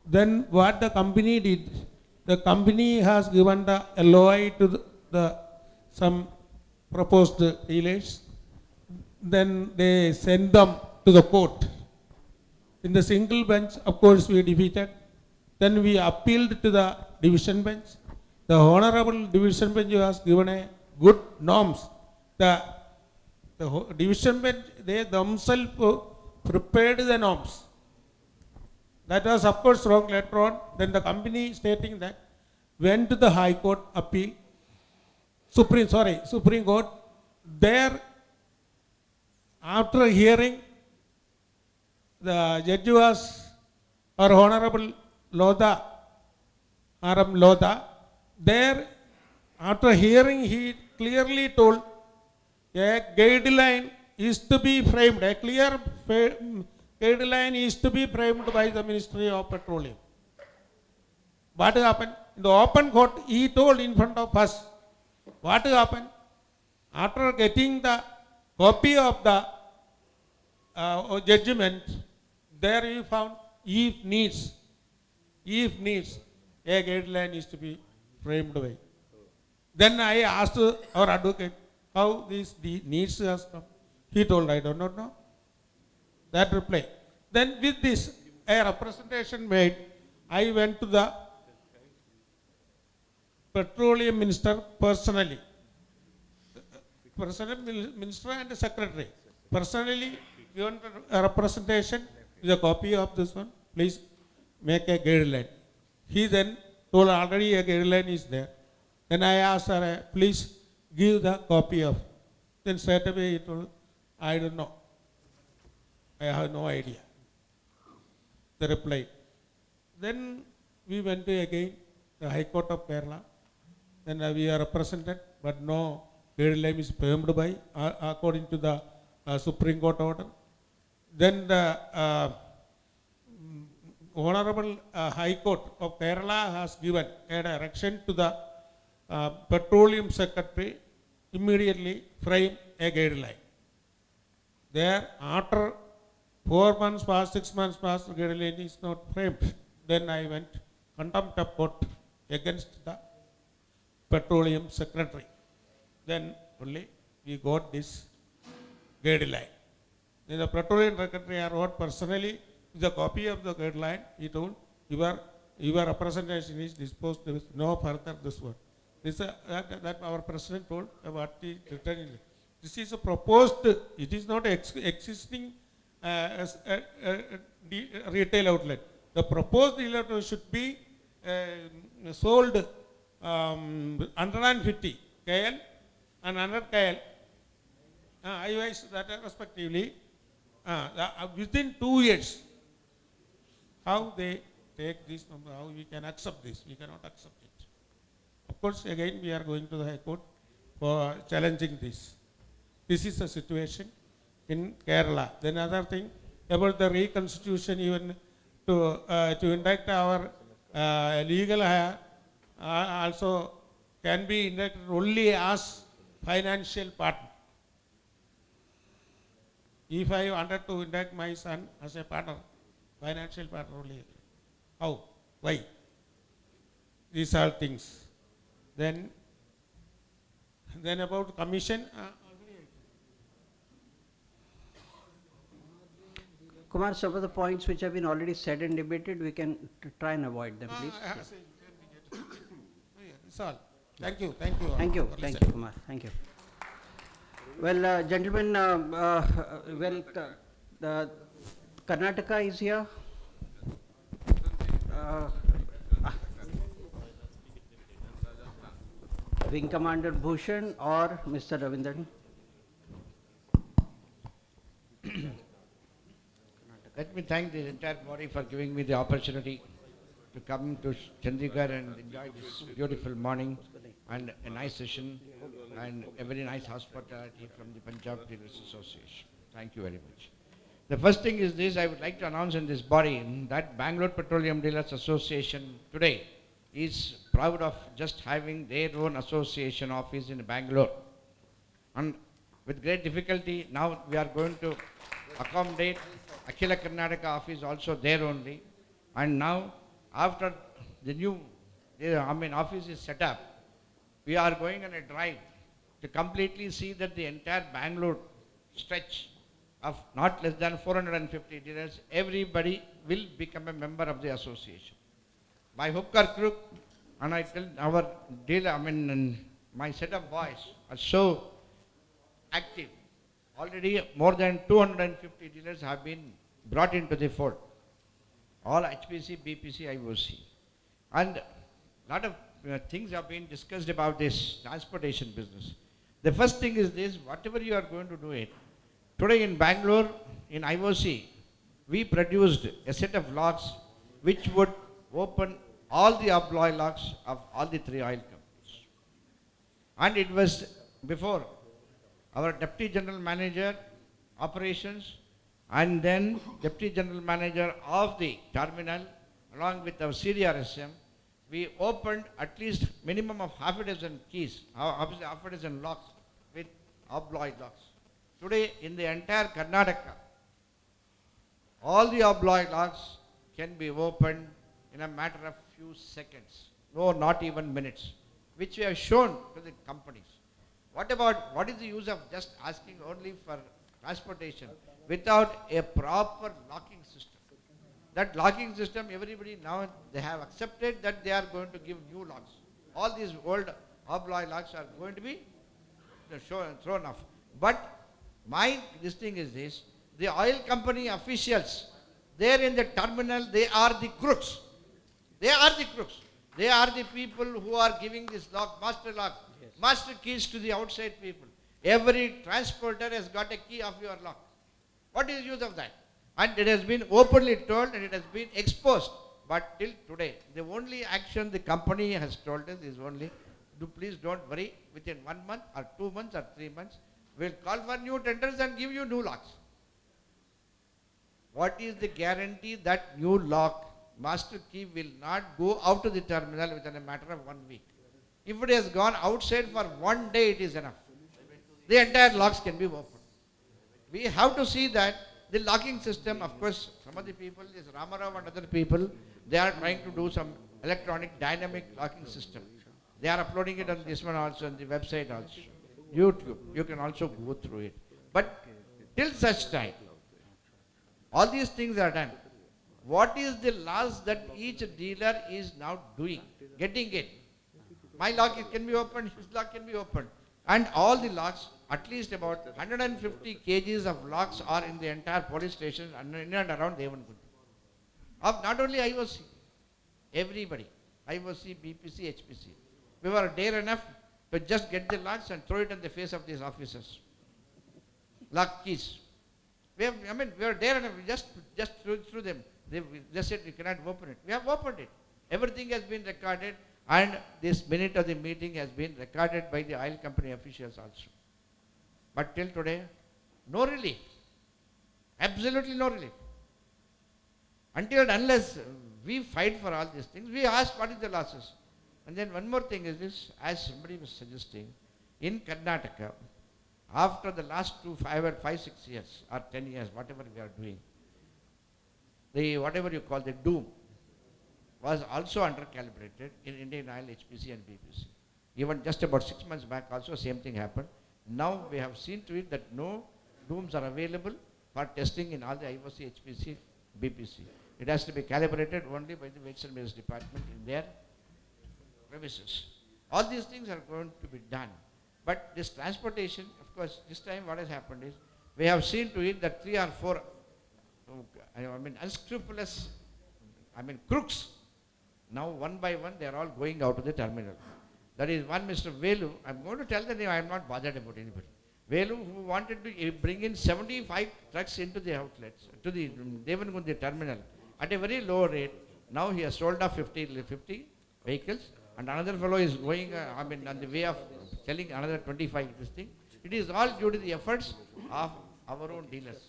Then what the company did, the company has given the LOI to some proposed dealers. Then they send them to the court. In the single bench, of course, we defeated. Then we appealed to the division bench. The honorable division bench has given a good norms. The division bench, they themselves prepared the norms. That was of course wrong later on. Then the company stating that went to the High Court appeal, Supreme Court. There, after hearing, the judge was our Honorable Lodha, R.M. Lodha. There, after hearing, he clearly told a guideline is to be framed, a clear guideline is to be framed by the Ministry of Petroleum. What happened? In the open court, he told in front of us what happened. After getting the copy of the judgment, there we found if needs, a guideline is to be framed by. Then I asked our advocate how this needs has come. He told, I do not know. That reply. Then with this, a representation made, I went to the Petroleum Minister personally. Minister and the Secretary. Personally given a representation with a copy of this one. Please make a guideline. He then told already a guideline is there. Then I asked her, please give the copy of. Then straight away he told, I don't know. I have no idea. The reply. Then we went to again the High Court of Kerala. Then we are represented, but no guideline is framed by according to the Supreme Court order. Then the Honorable High Court of Kerala has given a direction to the Petroleum Secretary immediately frame a guideline. There, after 4 months past, 6 months past, the guideline is not framed. Then I went contempt of court against the Petroleum Secretary. Then only we got this guideline. Then the Petroleum Secretary I wrote personally the copy of the guideline. He told, your representation is disposed, there is no further this one. This, that our president told what he written in it. This is a proposed, it is not existing retail outlet. The proposed outlet should be sold 150 KL and 100 KL. I wish that respectively within 2 years. How they take this number, how we can accept this? We cannot accept it. Of course, again we are going to the High Court for challenging this. This is the situation in Kerala. Then other thing about the reconstitution, even to induct our legal hire also can be inducted only as financial partner. If I wanted to induct my son as a partner, financial partner only. How? Why? These are things. Then about commission. Kumar, some of the points which have been already said and debated, we can try and avoid them, please. That's all. Thank you. Thank you. Thank you. Thank you, Kumar. Thank you. Well, gentlemen, the Karnataka is here. Wing Commander Bhushan or Mr. Ravindran? Let me thank the entire body for giving me the opportunity to come to Chandigarh and enjoy this beautiful morning and a nice session and a very nice hospitality from the Punjab Dealers Association. Thank you very much. The first thing is this, I would like to announce in this body that Bangalore Petroleum Dealers Association today is proud of just having their own association office in Bangalore. And with great difficulty, now we are going to accommodate Akhila Karnataka office also there only. And now after the new, office is set up, we are going on a drive to completely see that the entire Bangalore stretch of not less than 450 dealers, everybody will become a member of the association. By hook or crook, and I tell our dealer, my set of boys are so active. Already more than 250 dealers have been brought into the fold. All HPC, BPC, IOC. And lot of things have been discussed about this transportation business. The first thing is this, whatever you are going to do it. Today in Bangalore, in IOC, we produced a set of locks which would open all the alloy locks of all the 3 oil companies. And it was before our Deputy General Manager, Operations, and then Deputy General Manager of the terminal, along with our CDRSM, we opened at least minimum of half a dozen keys, half a dozen locks with alloy locks. Today in the entire Karnataka, all the alloy locks can be opened in a matter of few seconds, no, not even minutes, which we have shown to the companies. What is the use of just asking only for transportation without a proper locking system? That locking system, everybody now, they have accepted that they are going to give new locks. All these old alloy locks are going to be thrown off. But this thing is this, the oil company officials, there in the terminal, they are the crooks. They are the crooks. They are the people who are giving this lock, master keys to the outside people. Every transporter has got a key of your lock. What is the use of that? And it has been openly told and it has been exposed. But till today, the only action the company has told us is only, please don't worry, within 1 month or 2 months or 3 months, we'll call for new tenders and give you new locks. What is the guarantee that new lock, master key, will not go out to the terminal within a matter of 1 week? If it has gone outside for 1 day, it is enough. The entire locks can be opened. We have to see that the locking system, of course, some of the people, this Ramarao and other people, they are trying to do some electronic dynamic locking system. They are uploading it on this one also, on the website also. YouTube, you can also go through it. But till such time, all these things are done. What is the loss that each dealer is now doing, getting it? My lock can be opened, his lock can be opened. And all the locks, at least about 150 kgs of locks are in the entire police station and in and around Devangunti. Of not only IOC, everybody, IOC, BPC, HPC. We were dare enough to just get the locks and throw it in the face of these officers. Lock keys. We were dare enough, we just threw them. They said we cannot open it. We have opened it. Everything has been recorded. And this minute of the meeting has been recorded by the oil company officials also. But till today, no relief. Absolutely no relief. Until and unless we fight for all these things, we ask what is the losses. And then one more thing is this, as somebody was suggesting, in Karnataka, after the last 5, 6 years or 10 years, whatever we are doing, whatever you call the doom, was also under-calibrated in Indian Oil, HPC and BPC. Even just about 6 months back also same thing happened. Now we have seen to it that no dooms are available for testing in all the IOC, HPC, BPC. It has to be calibrated only by the Weights and Measures Department in their premises. All these things are going to be done. But this transportation, of course, this time what has happened is, we have seen to it that 3 or 4 unscrupulous, crooks, now one by one they are all going out to the terminal. That is one Mr. Velu, I am going to tell the name, I am not bothered about anybody. Velu, who wanted to bring in 75 trucks into the outlets, to the Devangunti terminal at a very low rate. Now he has sold off 50 vehicles, and another fellow is going, on the way of selling another 25 this thing. It is all due to the efforts of our own dealers,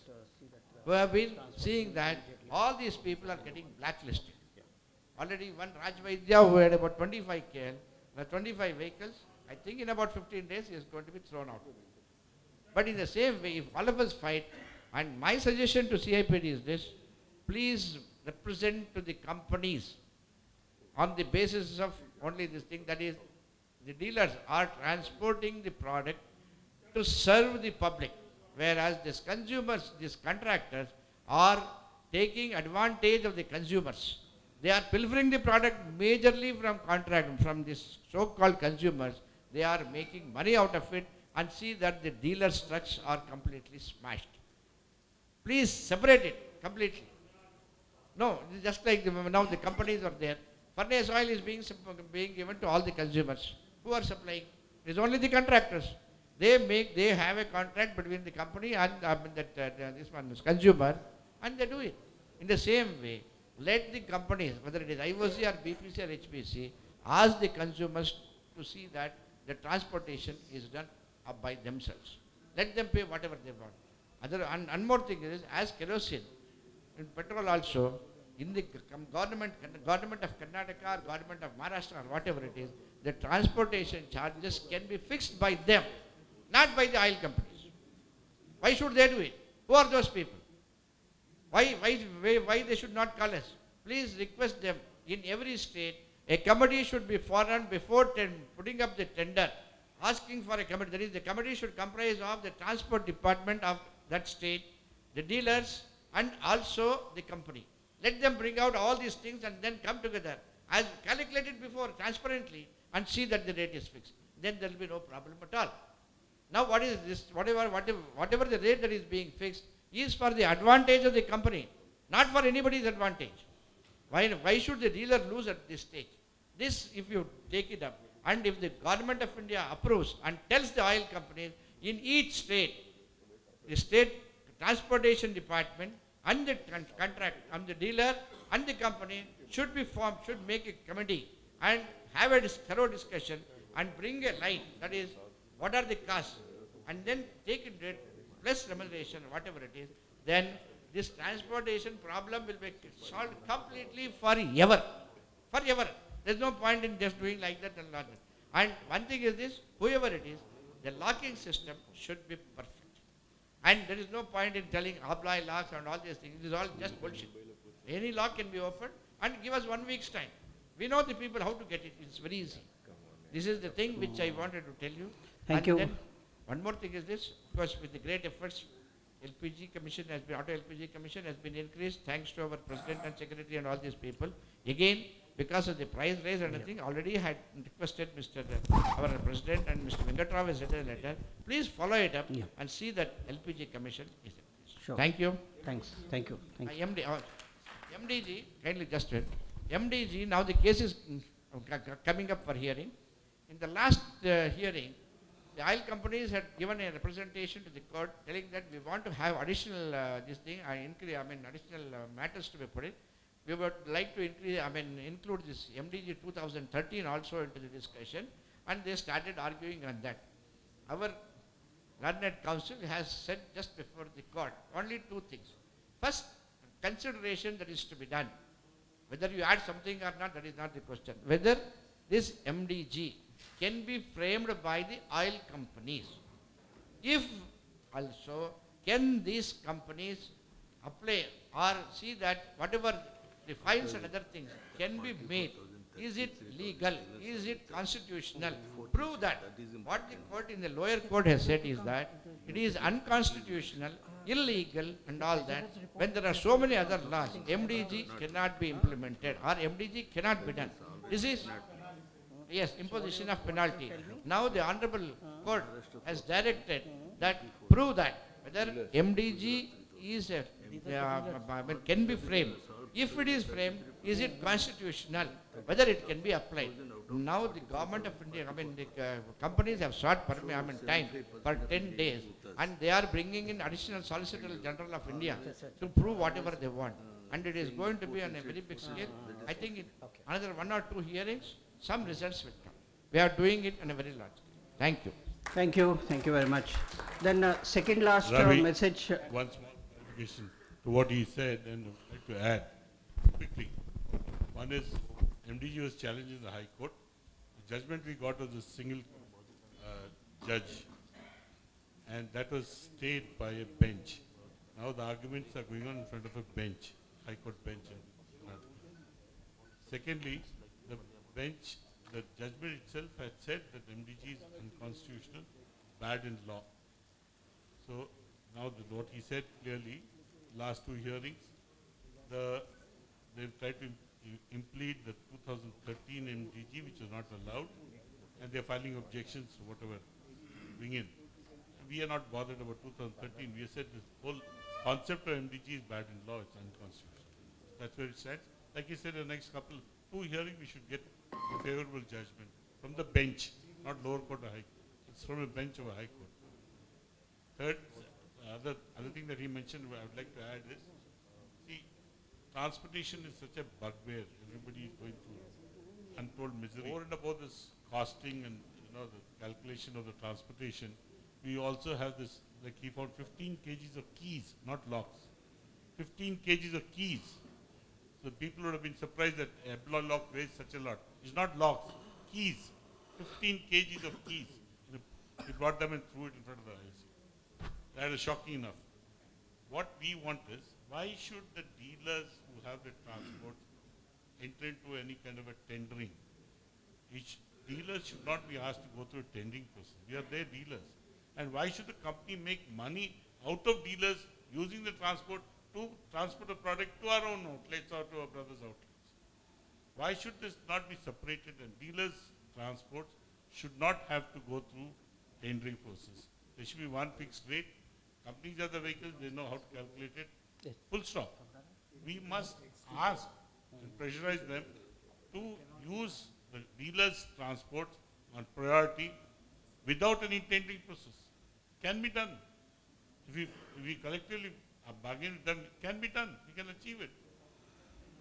who have been seeing that all these people are getting blacklisted. Already one Raj Vaidya, who had about 25 KL, 25 vehicles, I think in about 15 days he is going to be thrown out. But in the same way, if all of us fight, and my suggestion to CIPD is this, please represent to the companies on the basis of only this thing, that is, the dealers are transporting the product to serve the public, whereas these consumers, these contractors are taking advantage of the consumers. They are pilfering the product majorly from these so-called consumers. They are making money out of it, and see that the dealers' trucks are completely smashed. Please separate it completely. No, it's just like now the companies are there. Furnace oil is being given to all the consumers. Who are supplying? It is only the contractors. They have a contract between the company and this one is consumer, and they do it. In the same way, let the companies, whether it is IOC or BPC or HPC, ask the consumers to see that the transportation is done up by themselves. Let them pay whatever they want. And more thing is, as kerosene, in petrol also, in the government of Karnataka or government of Maharashtra or whatever it is, the transportation charges can be fixed by them, not by the oil companies. Why should they do it? Who are those people? Why they should not call us? Please request them. In every state, a committee should be formed before putting up the tender, asking for a committee. That is, the committee should comprise of the transport department of that state, the dealers, and also the company. Let them bring out all these things and then come together as calculated before transparently and see that the rate is fixed. Then there will be no problem at all. Now what is this? Whatever the rate that is being fixed is for the advantage of the company, not for anybody's advantage. Why should the dealer lose at this stage? This, if you take it up, and if the government of India approves and tells the oil companies in each state, the state transportation department and the contract and the dealer and the company should be formed, should make a committee and have a thorough discussion and bring a line, that is, what are the costs, and then take it plus remuneration, whatever it is, then this transportation problem will be solved completely forever. Forever. There's no point in just doing like that and like that. And one thing is this, whoever it is, the locking system should be perfect. And there is no point in telling oblige locks and all these things. It is all just bullshit. Any lock can be opened and give us 1 week's time. We know the people how to get it. It's very easy. This is the thing which I wanted to tell you. Thank and you. Then one more thing is this, of course, with the great efforts, LPG commission has been, auto LPG commission has been increased thanks to our president and secretary and all these people. Again, because of the price raise and everything, already had requested our president and Mr. Venkatrao has written a letter. Please follow it up and see that LPG commission is increased. Sure. Thank you. Thanks. Thank you. Thank you. MDG, kindly just wait. MDG, now the case is coming up for hearing. In the last hearing, the oil companies had given a representation to the court telling that we want to have additional additional matters to be put in. We would like to include this MDG 2013 also into the discussion, and they started arguing on that. Our learned counsel has said just before the court only 2 things. First, consideration that is to be done. Whether you add something or not, that is not the question. Whether this MDG can be framed by the oil companies. If also, can these companies apply or see that whatever the fines and other things can be made? Is it legal? Is it constitutional? Prove that. What the court in the lower court has said is that it is unconstitutional, illegal and all that. When there are so many other laws, MDG cannot be implemented or MDG cannot be done. This is, yes, imposition of penalty. Now the Honorable Court has directed that prove that whether MDG is can be framed. If it is framed, is it constitutional? Whether it can be applied. Now the government of India, the companies have sought time for 10 days, and they are bringing in additional Solicitor General of India to prove whatever they want. And it is going to be on a very big scale. I think in another 1 or 2 hearings, some results will come. We are doing it on a very large scale. Thank you. Thank you. Thank you very much. Then second last Ravi, message. One small clarification to what he said, and I'd like to add quickly. One is MDG was challenged in the High Court. The judgment we got was a single judge, and that was stayed by a bench. Now the arguments are going on in front of a bench, High Court bench. Secondly, the bench, the judgment itself had said that MDG is unconstitutional, bad in law. So now what he said clearly, last two hearings, they've tried to implead the 2013 MDG, which was not allowed, and they're filing objections to whatever bring in. We are not bothered about 2013. We have said this whole concept of MDG is bad in law, it's unconstitutional. That's where it stands. Like you said, the next two hearings, we should get a favorable judgment from the bench, not lower court or high court. It's from a bench of a high court. Third, other thing that he mentioned, I would like to add is, see, transportation is such a bugbear. Everybody is going through untold misery. Over and above this costing and the calculation of the transportation, we also have this, like he found 15 kgs of keys, not locks. 15 kgs of keys. So people would have been surprised that a lock weighs such a lot. It's not locks, keys. 15 kgs of keys. He brought them and threw it in front of the eyes. That is shocking enough. What we want is, why should the dealers who have the transport enter into any kind of a tendering? Each dealers should not be asked to go through a tendering process. We are their dealers. And why should the company make money out of dealers using the transport to transport a product to our own outlets or to our brothers' outlets? Why should this not be separated, and dealers' transports should not have to go through tendering process? There should be one fixed rate. Companies have the vehicles, they know how to calculate it. Yes. Full stop. We must ask and pressurize them to use the dealers' transport on priority without any tendering process. Can be done. If we collectively bargain with them, it can be done. We can achieve it.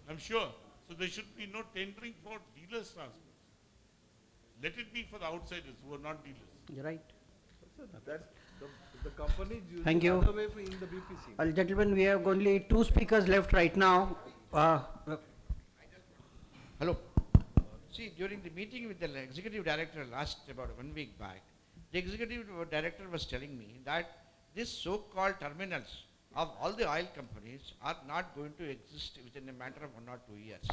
I'm sure. So there should be no tendering for dealers' transport. Let it be for the outsiders who are not dealers. You're right. So that the company is using Thank you. other way in the BPC. Well, gentlemen, we have only two speakers left right now. Hello. See, during the meeting with the executive director last about 1 week back, the executive director was telling me that these so-called terminals of all the oil companies are not going to exist within a matter of 1 or 2 years.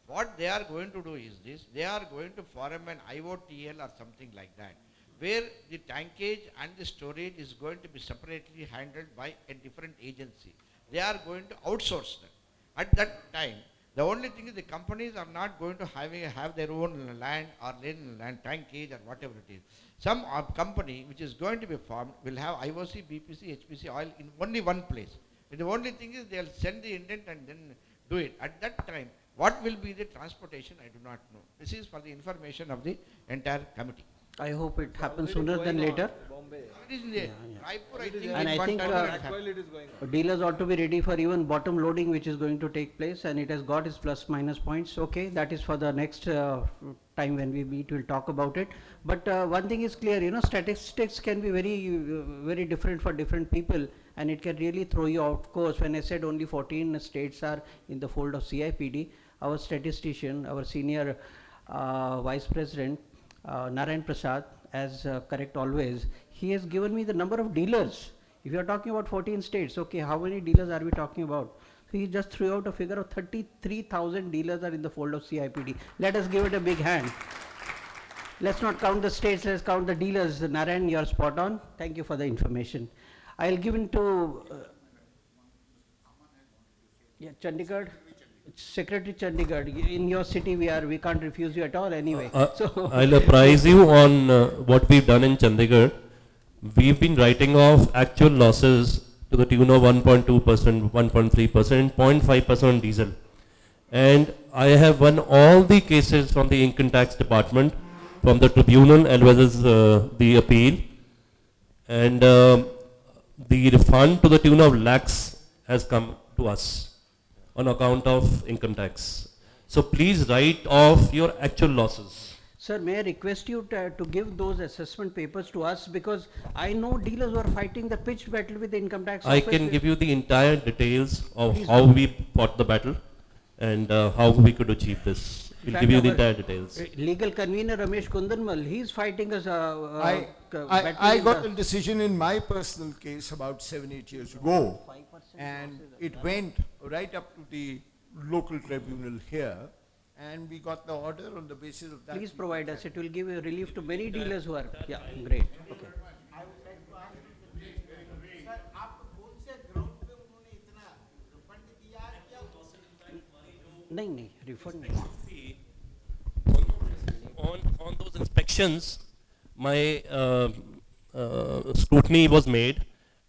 What they are going to do is this: they are going to form an IOTL or something like that, where the tankage and the storage is going to be separately handled by a different agency. They are going to outsource them. At that time, the only thing is the companies are not going to have their own land or land tankage or whatever it is. Some company which is going to be formed will have IOC, BPC, HPC oil in only one place. And the only thing is they will send the indent and then do it. At that time, what will be the transportation, I do not know. This is for the information of the entire committee. I hope it happens sooner than later. Bombay. It is in the Raipur, I think, And in I one think, time it happened. Actually, it is going on. Dealers ought to be ready for even bottom loading, which is going to take place, and it has got its plus minus points. Okay, that is for the next time when we meet, we'll talk about it. But one thing is clear, statistics can be very different for different people, and it can really throw you out course. When I said only 14 states are in the fold of CIPD, our statistician, our senior vice president, Narayan Prasad, as correct always, he has given me the number of dealers. If you are talking about 14 states, okay, how many dealers are we talking about? So he just threw out a figure of 33,000 dealers are in the fold of CIPD. Let us give it a big hand. Let's not count the states, let's count the dealers. Narayan, you are spot on. Thank you for the information. I'll give it to Chandigarh. Secretary Chandigarh, in your city we can't refuse you at all anyway. So I'll apprise you on what we've done in Chandigarh. We've been writing off actual losses to the tune of 1.2%, 1.3%, 0.5% on diesel. And I have won all the cases from the income tax department, from the tribunal as well as the appeal. And the refund to the tune of lakhs has come to us on account of income tax. So please write off your actual losses. Sir, may I request you to give those assessment papers to us, because I know dealers who are fighting the pitched battle with the income tax I office. can give you the entire details of Please how do. we fought the battle and how we could achieve this. In We'll fact, give you the our entire details. Legal convener Ramesh Kundanmal, he is fighting us. I battle got in a decision in my personal case about 7-8 years ago, and it went right up to the local tribunal here, and we got the order on the basis of that. Please we provide could us, it will give a relief to many dealers who are, yeah, great, okay. नहीं नहीं refund नहीं On those inspections, my scrutiny was made,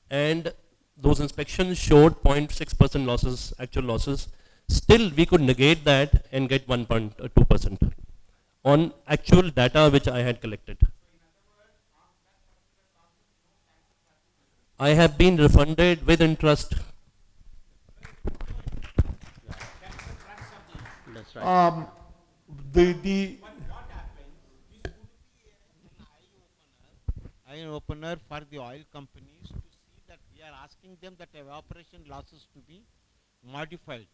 and those inspections showed 0.6% losses, actual losses. Still, we could negate that and get 1.2% on actual data which I had collected. I have been refunded with interest. that's right. the eye opener for the oil companies to see that we are asking them that evaporation losses to be modified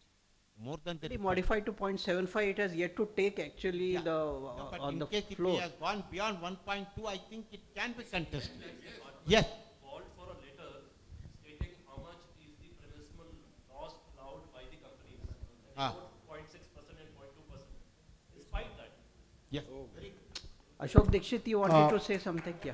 more than the Already required. modified to 0.75, it has yet to take actually Yeah. the, No, but on in the case if floor. he has gone beyond 1.2, I think it can be contested. Yes. Called for a letter stating how much is the permissible loss allowed by the companies. Ah. 0.6% and 0.2%. Despite that, Yes. Ashok Dikshit, you wanted to say something, yeah.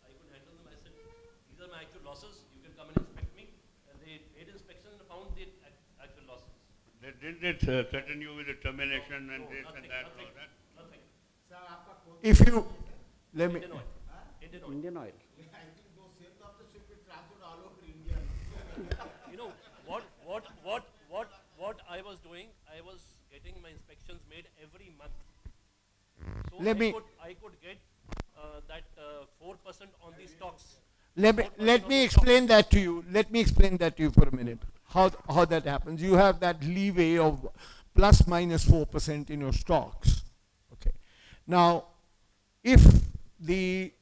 I could handle them. I said, these are my actual losses. You can come and inspect me. And they made inspection and found the actual losses. Didn't it threaten you with a termination and this and that and all that? Nothing. if you let me Indian oil. Indian oil. Indian oil. You know, what I was doing, I was getting my inspections made every month. So I could get that 4% on the stocks. let me explain that to you. Let me explain that to you for a minute. How that happens. You have that leeway of plus minus 4% in your stocks. Okay. Now, if the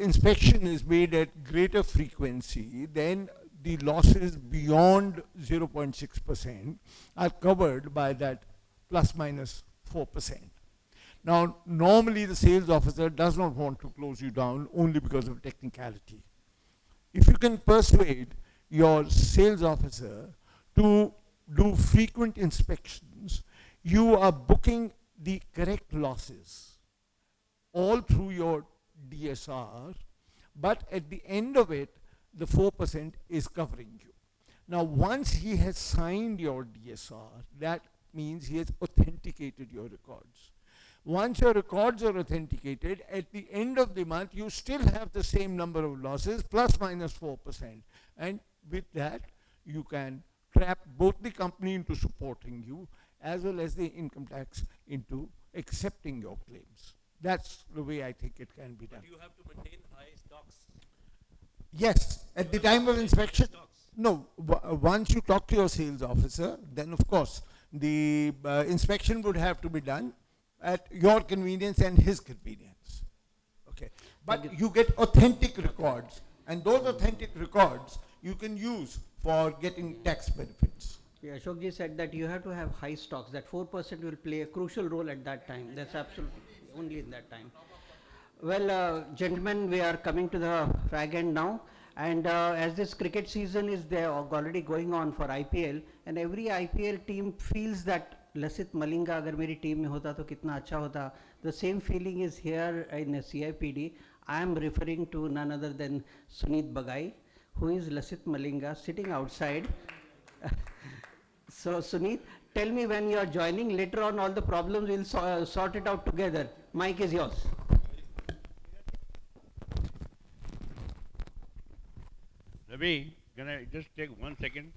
inspection is made at greater frequency, then the losses beyond 0.6% are covered by that plus minus 4%. Now, normally the sales officer does not want to close you down only because of technicality. If you can persuade your sales officer to do frequent inspections, you are booking the correct losses all through your DSR, but at the end of it, the 4% is covering you. Now, once he has signed your DSR, that means he has authenticated your records. Once your records are authenticated, at the end of the month, you still have the same number of losses, plus minus 4%. And with that, you can trap both the company into supporting you, as well as the income tax into accepting your claims. That's the way I think it can be done. But you have to maintain high stocks. Yes, at the time of inspection. No, once you talk to your sales officer, then of course the inspection would have to be done at your convenience and his convenience. Okay, but you get authentic records, and those authentic records you can use for getting tax benefits. Yeah, Ashok ji said that you have to have high stocks, that 4% will play a crucial role at that time. That's absolutely only in that time. Well, gentlemen, we are coming to the fag end now. And as this cricket season is there already going on for IPL, and every IPL team feels that Lasit Malinga agar meri team mein hota to kitna acha hota. The same feeling is here in CIPD. I am referring to none other than Sunit Bagai, who is Lasit Malinga sitting outside. So Sunit, tell me when you are joining. Later on, all the problems we'll sort it out together. Mic is yours. Ravi, can I just take 1 second?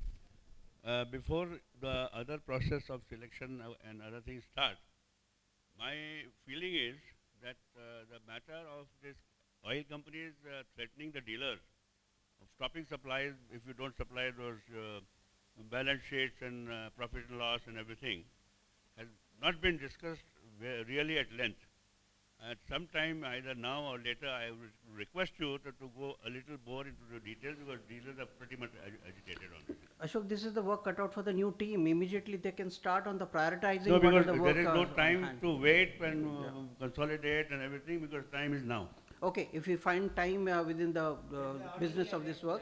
Before the other process of selection and other things start, my feeling is that the matter of this oil companies threatening the dealers of stopping supplies if you don't supply those balance sheets and profit and loss and everything has not been discussed really at length. At some time, either now or later, I would request you to go a little more into the details, because dealers are pretty much agitated on this. Ashok, this is the work cut out for the new team. Immediately they can start on the prioritizing. No, what are because the work, there is no on time hand. to wait and consolidate and everything, because time is now. Okay, if we find time within the business of this work.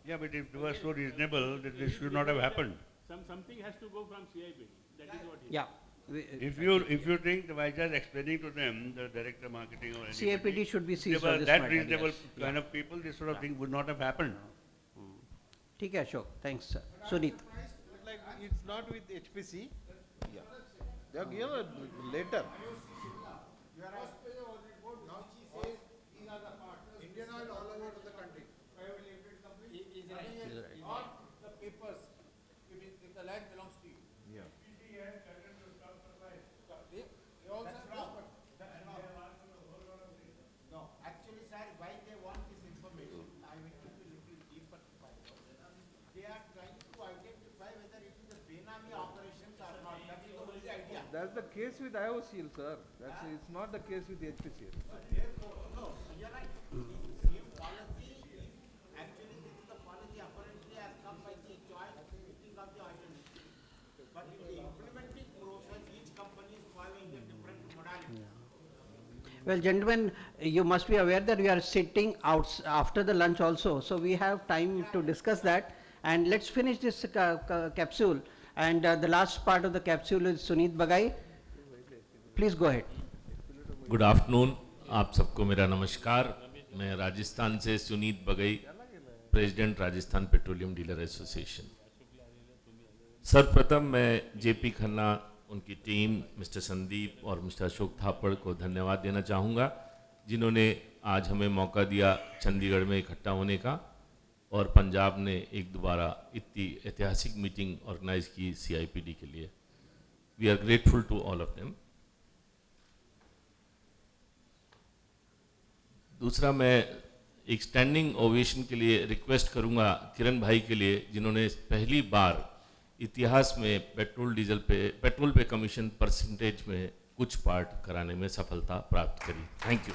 Yeah, but if it was so reasonable, that this should not have happened. Something has to go from CIPD, that is what he. Yeah. If you think by just explaining to them, the director marketing or anybody, CIPD should be they seized were of this that matter. reasonable Yes. kind of people, this sort of thing would not have happened. ठीक है Ashok, thanks sir. Sunit. Like, it's not with HPC. Yeah. They are given later. Actually, sir, why they want this information, I will give you a little deeper to find out. They are trying to identify whether it is a Benami operations or not. That is the only idea. That's the case with IOCL, sir. It's not the case with HPCL. Therefore, no, you are right. Same policy, actually this is the policy apparently has come by the joint meeting of the organization. But in the implementing process, each company is following a different modality. Well, gentlemen, you must be aware that we are sitting out after the lunch also, so we have time to discuss that. And let's finish this capsule. And the last part of the capsule is Sunit Bagai. Please go ahead. Good afternoon, आप सबको मेरा नमस्कार. मैं राजस्थान से Sunit Bagai, president Rajasthan petroleum dealer association. सर्वप्रथम मैं JP Khanna, उनकी team, mister Sandeep और मिस्टर अशोक थापड़ को धन्यवाद देना चाहूँगा, जिन्होंने आज हमें मौका दिया चंडीगढ़ में इकट्ठा होने का और पंजाब ने एक दोबारा इतनी ऐतिहासिक मीटिंग ऑर्गेनाइज की CIPD के लिए. We are grateful to all of them. दूसरा, मैं एक स्टैंडिंग ओवेशन के लिए रिक्वेस्ट करूंगा किरण भाई के लिए, जिन्होंने पहली बार इतिहास में पेट्रोल पे कमीशन परसेंटेज में कुछ पार्ट कराने में सफलता प्राप्त करी. Thank you.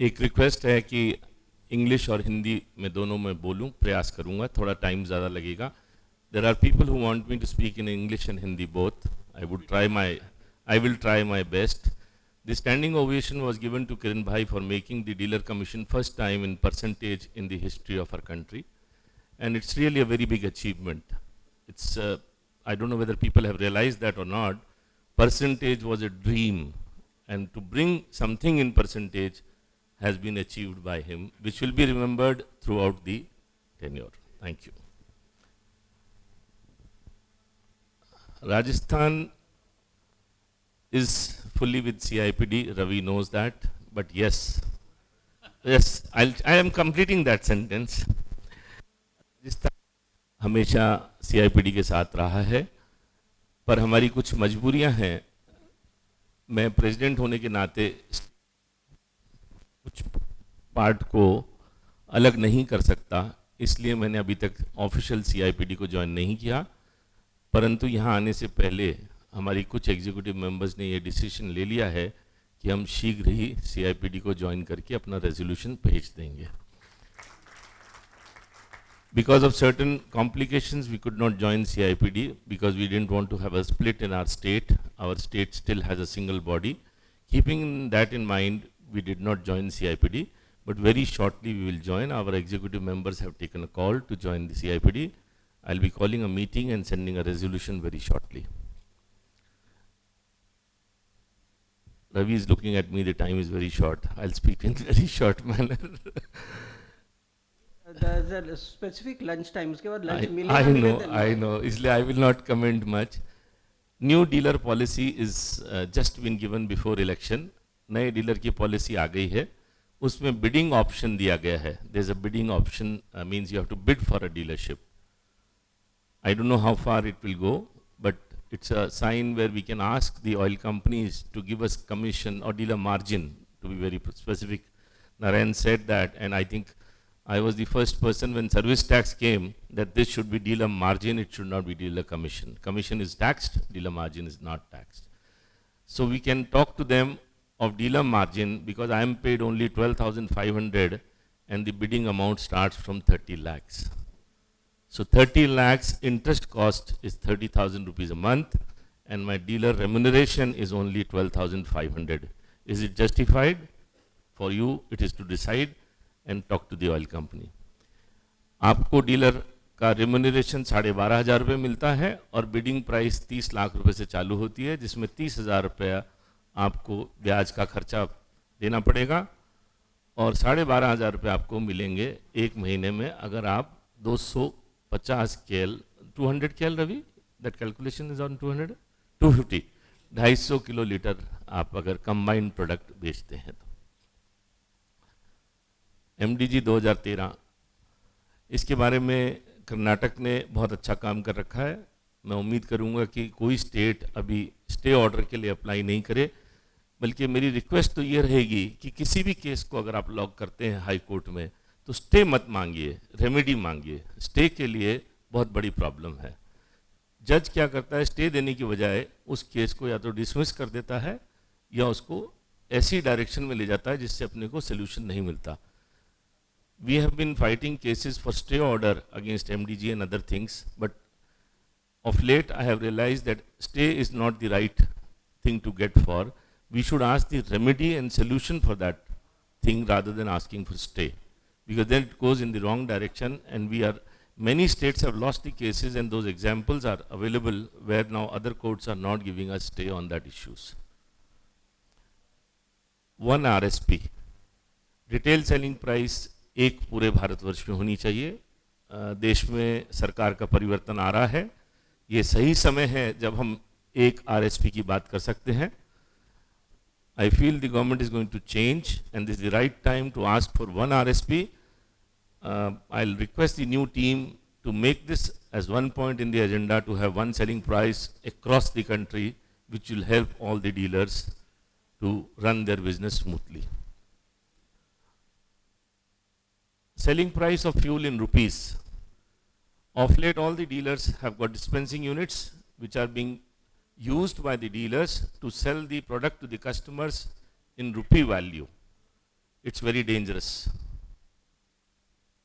एक रिक्वेस्ट है कि इंग्लिश और हिंदी में दोनों में बोलूं, प्रयास करूंगा, थोड़ा टाइम ज़्यादा लगेगा. There are people who want me to speak in English and Hindi both. I will try my best. The standing ovation was given to Kiran Bhai for making the dealer commission first time in percentage in the history of our country. And it's really a very big achievement. It's, I don't know whether people have realized that or not. Percentage was a dream. And to bring something in percentage has been achieved by him, which will be remembered throughout the tenure. Thank you. Rajasthan is fully with CIPD. Ravi knows that. But yes, I am completing that sentence. Rajasthan हमेशा CIPD के साथ रहा है, पर हमारी कुछ मजबूरियां हैं. मैं प्रेसिडेंट होने के नाते कुछ पार्ट को अलग नहीं कर सकता, इसलिए मैंने अभी तक ऑफिशियल CIPD को ज्वाइन नहीं किया. परंतु यहाँ आने से पहले हमारी कुछ एग्जीक्यूटिव मेंबर्स ने ये डिसीजन ले लिया है कि हम शीघ्र ही CIPD को ज्वाइन करके अपना रेजोल्यूशन भेज देंगे. Because of certain complications, we could not join CIPD because we didn't want to have a split in our state. Our state still has a single body. Keeping that in mind, we did not join CIPD, but very shortly we will join. Our executive members have taken a call to join the CIPD. I'll be calling a meeting and sending a resolution very shortly. Ravi is looking at me, the time is very short. I'll speak in very short manner. There's a specific lunch time. उसके बाद lunch मिलेगा I भी know, नहीं I know. इसलिए I will not comment much. New dealer policy is just been given before election. नए dealer की policy आ गई है, उसमें बिडिंग ऑप्शन दिया गया है. There is a bidding option, means you have to bid for a dealership. I don't know how far it will go, but it's a sign where we can ask the oil companies to give us commission or dealer margin, to be very specific. Narayan said that, and I think I was the first person when service tax came that this should be dealer margin, it should not be dealer commission. Commission is taxed, dealer margin is not taxed. So we can talk to them of dealer margin because I am paid only 12,500 and the bidding amount starts from 30 lakhs. So 30 lakhs interest cost is 30,000 rupees a month and my dealer remuneration is only 12,500. Is it justified? For you, it is to decide and talk to the oil company. आपको dealer का remuneration 12,500 रुपये मिलता है और bidding price 30 lakh रुपए से चालू होती है, जिसमें 30,000 रुपया आपको ब्याज का खर्चा देना पड़ेगा और 12,500 रुपये आपको मिलेंगे एक महीने में अगर आप 250 KL 200 KL Ravi that calculation is on 200 250 250 kilo litre आप अगर कंबाइंड प्रोडक्ट बेचते हैं तो एमडीजी 2013 इसके बारे में कर्नाटक ने बहुत अच्छा काम कर रखा है। मैं उम्मीद करूंगा कि कोई स्टेट अभी स्टे ऑर्डर के लिए अप्लाई नहीं करे, बल्कि मेरी रिक्वेस्ट तो ये रहेगी कि किसी भी केस को अगर आप लॉक करते हैं हाई कोर्ट में तो स्टे मत मांगिए, रेमेडी मांगिए। स्टे के लिए बहुत बड़ी प्रॉब्लम है। जज क्या करता है, स्टे देने की बजाय उस केस को या तो डिसमिस कर देता है या उसको ऐसी डायरेक्शन में ले जाता है जिससे अपने को सोल्यूशन नहीं मिलता। We have been fighting cases for stay order against MDG and other things, but of late I have realized that stay is not the right thing to get for. We should ask the remedy and solution for that thing rather than asking for stay, because then it goes in the wrong direction and many states have lost the cases and those examples are available where now other courts are not giving us stay on that issues. One RSP, retail selling price एक पूरे भारतवर्ष में होनी चाहिए। देश में सरकार का परिवर्तन आ रहा है, ये सही समय है जब हम एक आरएसपी की बात कर सकते हैं। I feel the government is going to change and this is the right time to ask for one RSP. I'll request the new team to make this as one point in the agenda to have one selling price across the country, which will help all the dealers to run their business smoothly. Selling price of fuel in rupees. Of late, all the dealers have got dispensing units which are being used by the dealers to sell the product to the customers in rupee value. It's very dangerous.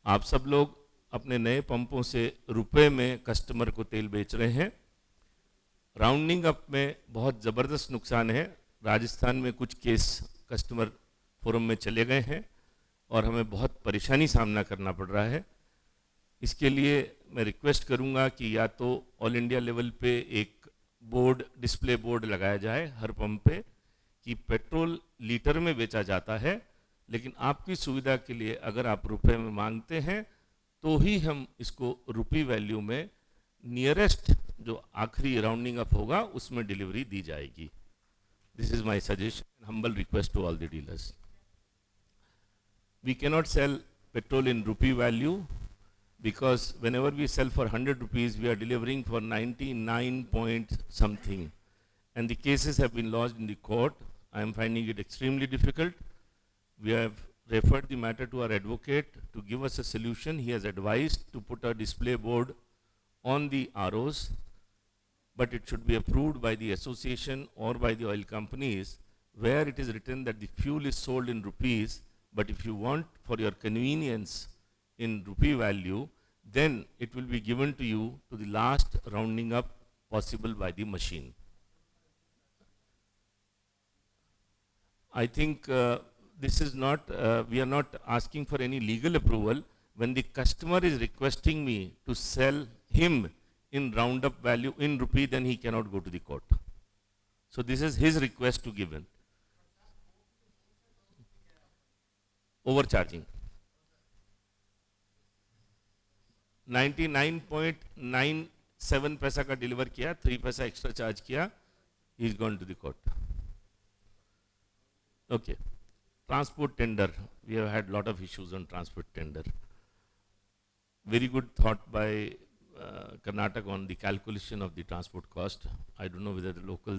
आप सब लोग अपने नए पंपों से रुपए में customer को तेल बेच रहे हैं। राउंडिंग अप में बहुत ज़बरदस्त नुकसान है। राजस्थान में कुछ केस कस्टमर फोरम में चले गए हैं और हमें बहुत परेशानी सामना करना पड़ रहा है। इसके लिए मैं रिक्वेस्ट करूंगा कि या तो ऑल इंडिया लेवल पे एक बोर्ड, डिस्प्ले बोर्ड लगाया जाए हर पंप पे कि पेट्रोल लीटर में बेचा जाता है, लेकिन आपकी सुविधा के लिए अगर आप रुपए में मांगते हैं तो ही हम इसको रुपी वैल्यू में नियरेस्ट जो आखिरी राउंडिंग अप होगा उसमें डिलीवरी दी जाएगी। This is my suggestion, humble request to all the dealers. We cannot sell petrol in rupee value because whenever we sell for 100 rupees, we are delivering for 99 point something. And the cases have been lodged in the court. I am finding it extremely difficult. We have referred the matter to our advocate to give us a solution. He has advised to put a display board on the ROs, but it should be approved by the association or by the oil companies where it is written that the fuel is sold in rupees. But if you want for your convenience in rupee value, then it will be given to you to the last rounding up possible by the machine. I think this is not, we are not asking for any legal approval. When the customer is requesting me to sell him in roundup value in rupee, then he cannot go to the court. So this is his request to give in. Overcharging. 99.97 पैसा का deliver किया, 3 पैसा extra charge किया, he is gone to the court. Okay. Transport tender. We have had lot of issues on transport tender. Very good thought by Karnataka on the calculation of the transport cost. I don't know whether the local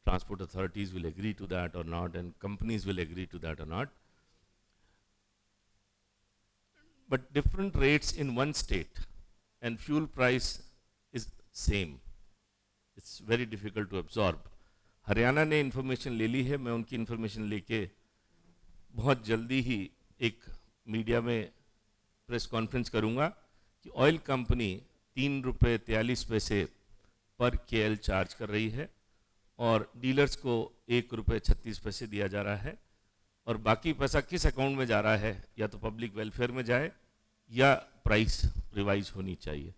transport authorities will agree to that or not, and companies will agree to that or not. But different rates in one state and fuel price is same. It's very difficult to absorb. Haryana ने information ले ली है, मैं उनकी information लेके बहुत जल्दी ही एक media में प्रेस कॉन्फ्रेंस करूंगा कि ऑयल कंपनी 3 रुपये 43 पैसे पर KL चार्ज कर रही है और डीलर्स को 1 रुपये 36 पैसे दिया जा रहा है, और बाकी पैसा किस अकाउंट में जा रहा है, या तो पब्लिक वेलफेयर में जाए या प्राइस रिवाइज होनी चाहिए.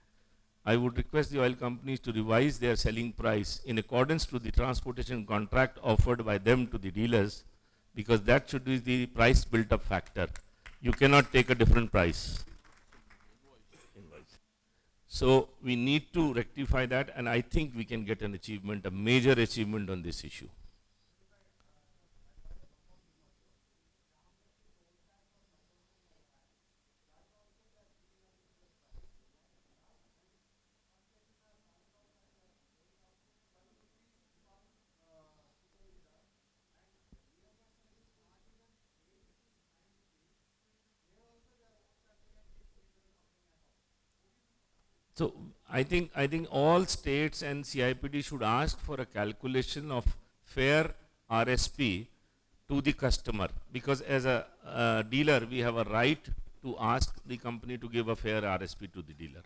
I would request the oil companies to revise their selling price in accordance to the transportation contract offered by them to the dealers, because that should be the price built up factor. You cannot take a different price. So we need to rectify that, and I think we can get an achievement, a major achievement on this issue. So I think all states and CIPD should ask for a calculation of fair RSP to the customer, because as a dealer we have a right to ask the company to give a fair RSP to the dealer.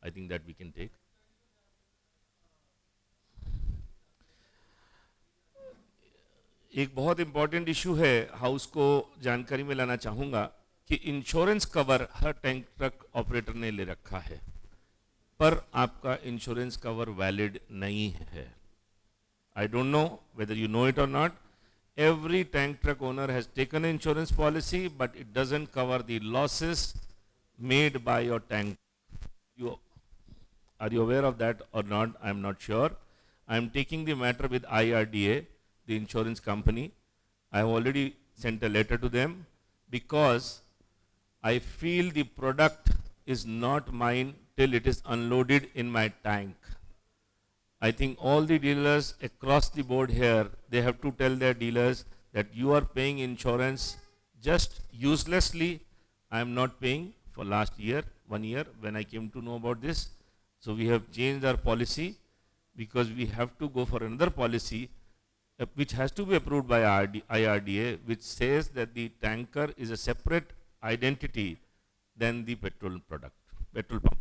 I think that we can take. एक बहुत important issue है, house को जानकारी में लाना चाहूँगा कि insurance cover हर tank truck operator ने ले रखा है, पर आपका इंश्योरेंस कवर वैलिड नहीं है. I don't know whether you know it or not. Every tank truck owner has taken an insurance policy, but it doesn't cover the losses made by your tank. Are you aware of that or not? I'm not sure. I'm taking the matter with IRDA, the insurance company. I have already sent a letter to them because I feel the product is not mine till it is unloaded in my tank. I think all the dealers across the board here, they have to tell their dealers that you are paying insurance just uselessly. I am not paying for last year, 1 year when I came to know about this. So we have changed our policy because we have to go for another policy which has to be approved by IRDA, which says that the tanker is a separate identity than the petrol product, petrol pump.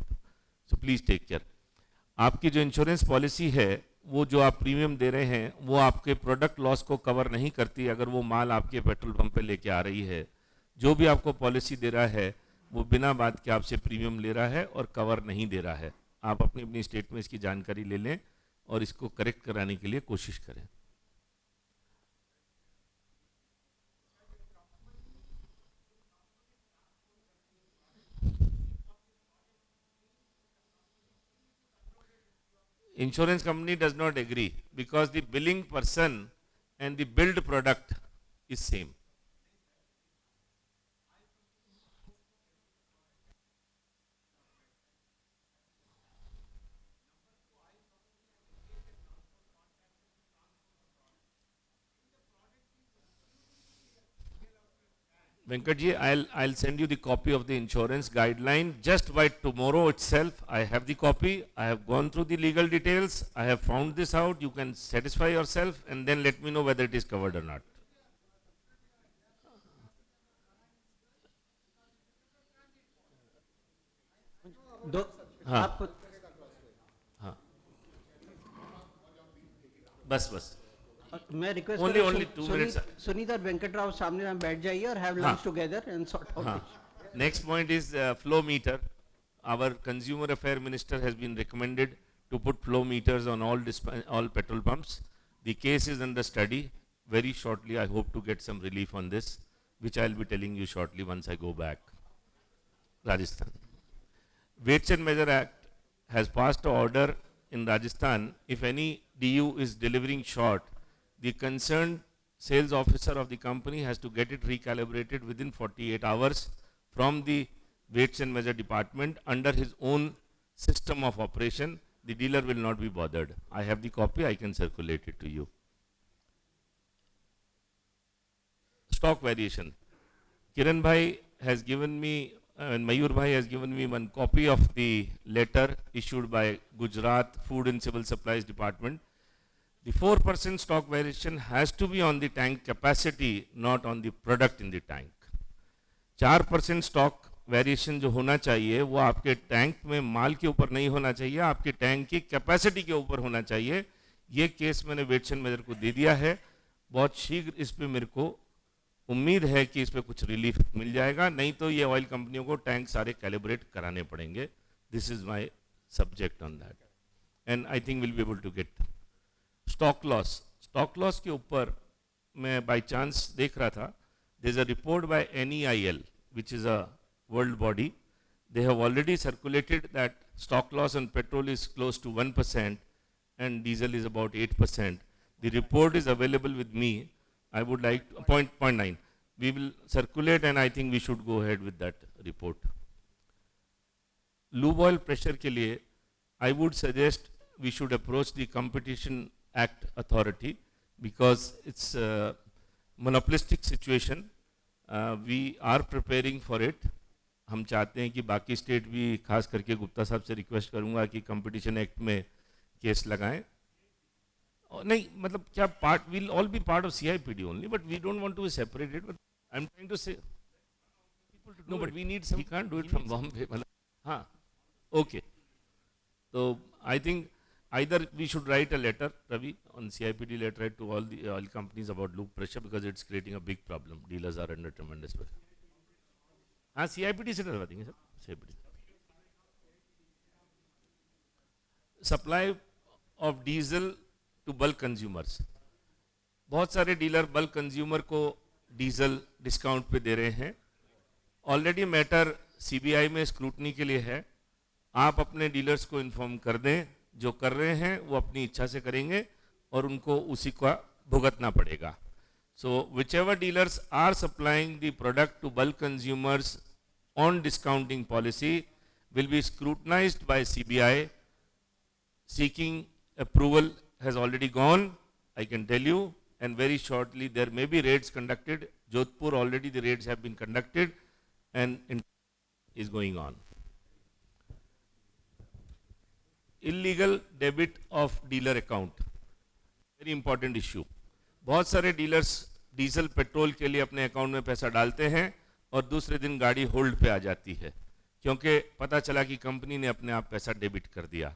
So please take care. आपकी जो insurance policy है, वो जो आप premium दे रहे हैं, वो आपके प्रोडक्ट लॉस को कवर नहीं करती अगर वो माल आपके पेट्रोल पंप पे लेके आ रही है. जो भी आपको पॉलिसी दे रहा है वो बिना बात के आपसे प्रीमियम ले रहा है और कवर नहीं दे रहा है. आप अपनी अपनी स्टेट में इसकी जानकारी ले लें और इसको करेक्ट कराने के लिए कोशिश करें. Insurance company does not agree because the billing person and the billed product is same. Venkat ji, I'll send you the copy of the insurance guideline just by tomorrow itself. I have the copy. I have gone through the legal details. I have found this out. You can satisfy yourself and then let me know whether it is covered or not. हाँ हाँ बस मैं request only 2 minutes. Sunita Venkat Rao सामने में बैठ जाइए और have lunch together and sort out. Next point is flow meter. Our consumer affair minister has been recommended to put flow meters on all petrol pumps. The case is under study. Very shortly, I hope to get some relief on this, which I'll be telling you shortly once I go back. Rajasthan. Weights and Measure Act has passed an order in Rajasthan. If any DU is delivering short, the concerned sales officer of the company has to get it recalibrated within 48 hours from the Weights and Measure department under his own system of operation. The dealer will not be bothered. I have the copy, I can circulate it to you. Stock variation. Kiran Bhai has given me, and Mayur Bhai has given me one copy of the letter issued by Gujarat Food and Civil Supplies Department. The 4% stock variation has to be on the tank capacity, not on the product in the tank. 4% stock variation जो होना चाहिए वो आपके tank में माल के ऊपर नहीं होना चाहिए, आपके टैंक की कैपेसिटी के ऊपर होना चाहिए. ये केस मैंने वेट्स एंड मेजर को दे दिया है. बहुत शीघ्र इस पे मेरे को उम्मीद है कि इस पे कुछ रिलीफ मिल जाएगा, नहीं तो ये ऑयल कंपनियों को टैंक सारे कैलिब्रेट कराने पड़ेंगे. This is my subject on that and I think will be able to get. Stock loss के ऊपर मैं बाय चांस देख रहा था. There's a report by NEIL, which is a world body. They have already circulated that stock loss on petrol is close to 1% and diesel is about 8%. The report is available with me. I would like to, 0.9. We will circulate and I think we should go ahead with that report. Lube oil pressure के लिए I would suggest we should approach the Competition Act Authority because it's monopolistic situation. We are preparing for it. हम चाहते हैं कि बाकी state भी, खास करके गुप्ता साहब से रिक्वेस्ट करूंगा कि कंपटीशन एक्ट में केस लगाएं. नहीं मतलब क्या part will all be part of CIPD only, but we don't want to be separated. But I am trying to say no, but we need some, we can't do it from Bombay. मतलब हाँ, okay. तो I think either we should write a letter, Ravi, on CIPD letter to all the oil companies about lube pressure because it's creating a big problem. Dealers are under tremendous pressure. हाँ, CIPD से करवा देंगे sir. CIPD. Supply of diesel to bulk consumers. बहुत सारे dealer bulk consumer को diesel discount पे दे रहे हैं. ऑलरेडी मैटर CBI में स्क्रूटनी के लिए है. आप अपने डीलर्स को इन्फॉर्म कर दें. जो कर रहे हैं वो अपनी इच्छा से करेंगे और उनको उसी का भुगतना पड़ेगा. So whichever dealers are supplying the product to bulk consumers on discounting policy will be scrutinised by CBI. Seeking approval has already gone, I can tell you, and very shortly there may be raids conducted. Jodhpur already the raids have been conducted and is going on. Illegal debit of dealer account, very important issue. बहुत सारे dealers diesel petrol के लिए अपने account में पैसा डालते हैं और दूसरे दिन गाड़ी होल्ड पे आ जाती है क्योंकि पता चला कि कंपनी ने अपने आप पैसा डेबिट कर दिया.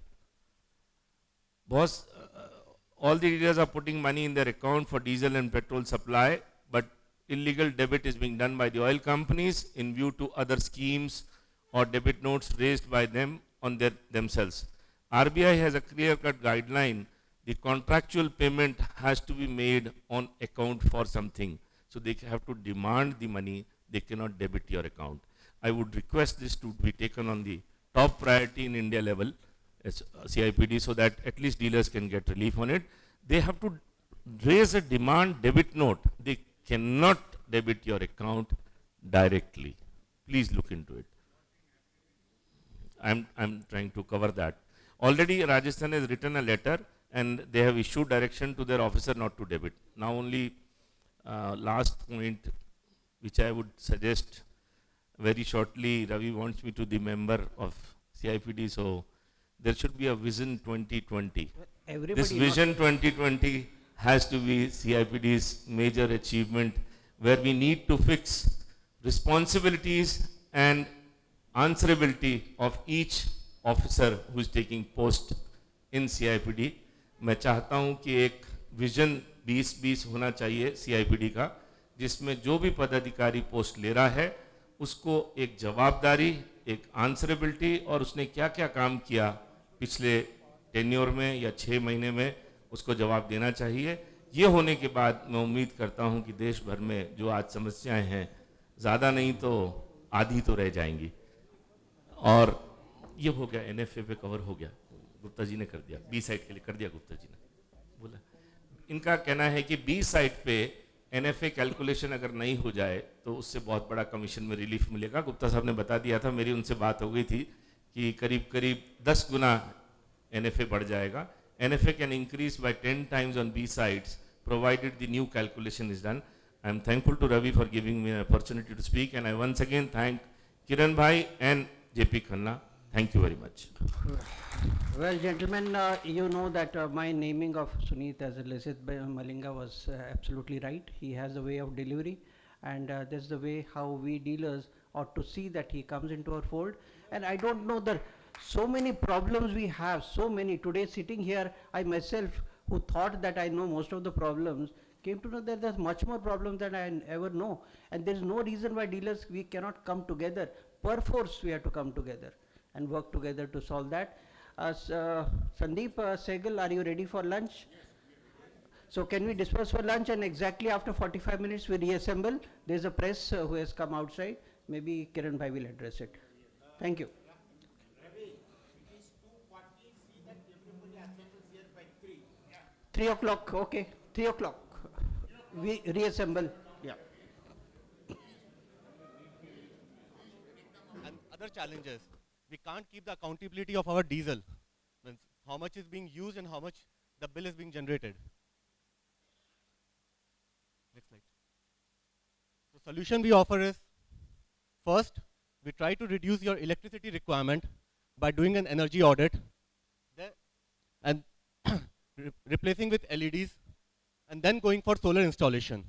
All the dealers are putting money in their account for diesel and petrol supply, but illegal debit is being done by the oil companies in view to other schemes or debit notes raised by them on themselves. RBI has a clear-cut guideline. The contractual payment has to be made on account for something. So they have to demand the money. They cannot debit your account. I would request this to be taken on the top priority in India level, as CIPD, so that at least dealers can get relief on it. They have to raise a demand debit note. They cannot debit your account directly. Please look into it. I'm trying to cover that. Already Rajasthan has written a letter and they have issued direction to their officer not to debit. Now only last point which I would suggest very shortly, Ravi wants me to the member of CIPD, so there should be a vision 2020. This vision 2020 has to be CIPD's major achievement, where we need to fix responsibilities and answerability of each officer who is taking post in CIPD. मैं चाहता हूँ कि एक vision 2020 होना चाहिए CIPD का, जिसमें जो भी पदाधिकारी पोस्ट ले रहा है उसको एक जवाबदारी, एक आंसरेबिलिटी और उसने क्या क्या काम किया पिछले टेन्योर में या 6 महीने में उसको जवाब देना चाहिए. ये होने के बाद मैं उम्मीद करता हूँ कि देश भर में जो आज समस्याएं हैं ज़्यादा नहीं तो आधी तो रह जाएंगी. और ये हो गया, NFA पे कवर हो गया, गुप्ता जी ने कर दिया, B साइट के लिए कर दिया गुप्ता जी ने बोला. इनका कहना है कि B साइट पे NFA कैलकुलेशन अगर नहीं हो जाए तो उससे बहुत बड़ा कमीशन में रिलीफ मिलेगा. गुप्ता साहब ने बता दिया था, मेरी उनसे बात हो गई थी कि करीब करीब 10 गुना NFA बढ़ जाएगा. NFA can increase by 10 times on B sites provided the new calculation is done. I am thankful to Ravi for giving me an opportunity to speak, and I once again thank Kiran bhai and JP Khanna Thank you very much. Well, gentlemen, you know that my naming of Suneet as a Lasith Malinga was absolutely right. He has a way of delivery, and that's the way how we dealers ought to see that he comes into our fold. And I don't know that so many problems we have, so many. Today sitting here, I myself, who thought that I know most of the problems, came to know that there's much more problems than I ever know. And there's no reason why dealers, we cannot come together. Perforce, we have to come together and work together to solve that. Sandeep Sehgal, are you ready for lunch? So can we disperse for lunch, and exactly after 45 minutes we reassemble? There's a press who has come outside. Maybe Kiran Bhai will address it. Thank you. Ravi, it is 2:40, see that everybody assembles here by 3. 3 o'clock, okay. 3 o'clock. We reassemble. Yeah. And other challenges. We can't keep the accountability of our diesel. Means how much is being used and how much the bill is being generated. Next slide. So solution we offer is, first, we try to reduce your electricity requirement by doing an energy audit and replacing with LEDs, and then going for solar installation.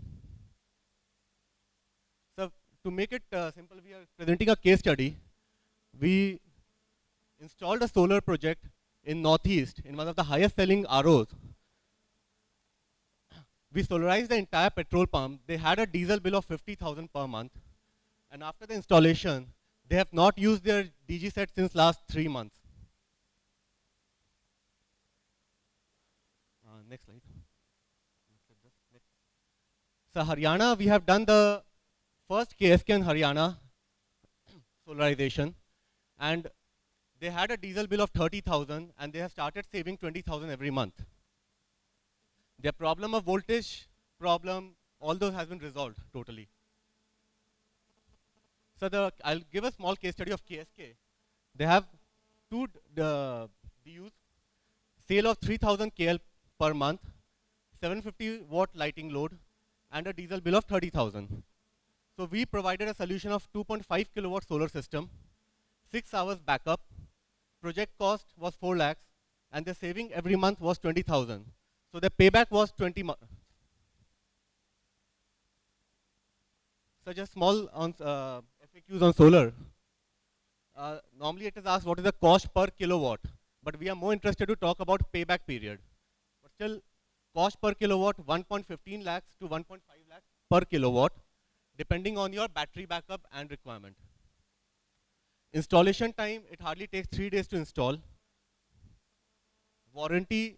So to make it simple, we are presenting a case study. We installed a solar project in Northeast in one of the highest selling ROs. We solarized the entire petrol pump. They had a diesel bill of 50,000 per month. And after the installation, they have not used their DG set since last 3 months. Next slide. So Haryana, we have done the first KSK in Haryana solarization, and they had a diesel bill of 30,000 and they have started saving 20,000 every month. Their problem of voltage problem, all those has been resolved totally. So I'll give a small case study of KSK. They have two DUs, sale of 3,000 KL per month, 750 watt lighting load, and a diesel bill of 30,000. So we provided a solution of 2.5 kilowatt solar system, 6 hours backup, project cost was 4 lakhs, and the saving every month was 20,000. So the payback was 20 months. So just small on FAQs on solar. Normally it is asked what is the cost per kilowatt, but we are more interested to talk about payback period. But still, cost per kilowatt 1.15 lakhs to 1.5 lakhs per kilowatt, depending on your battery backup and requirement. Installation time, it hardly takes 3 days to install. Warranty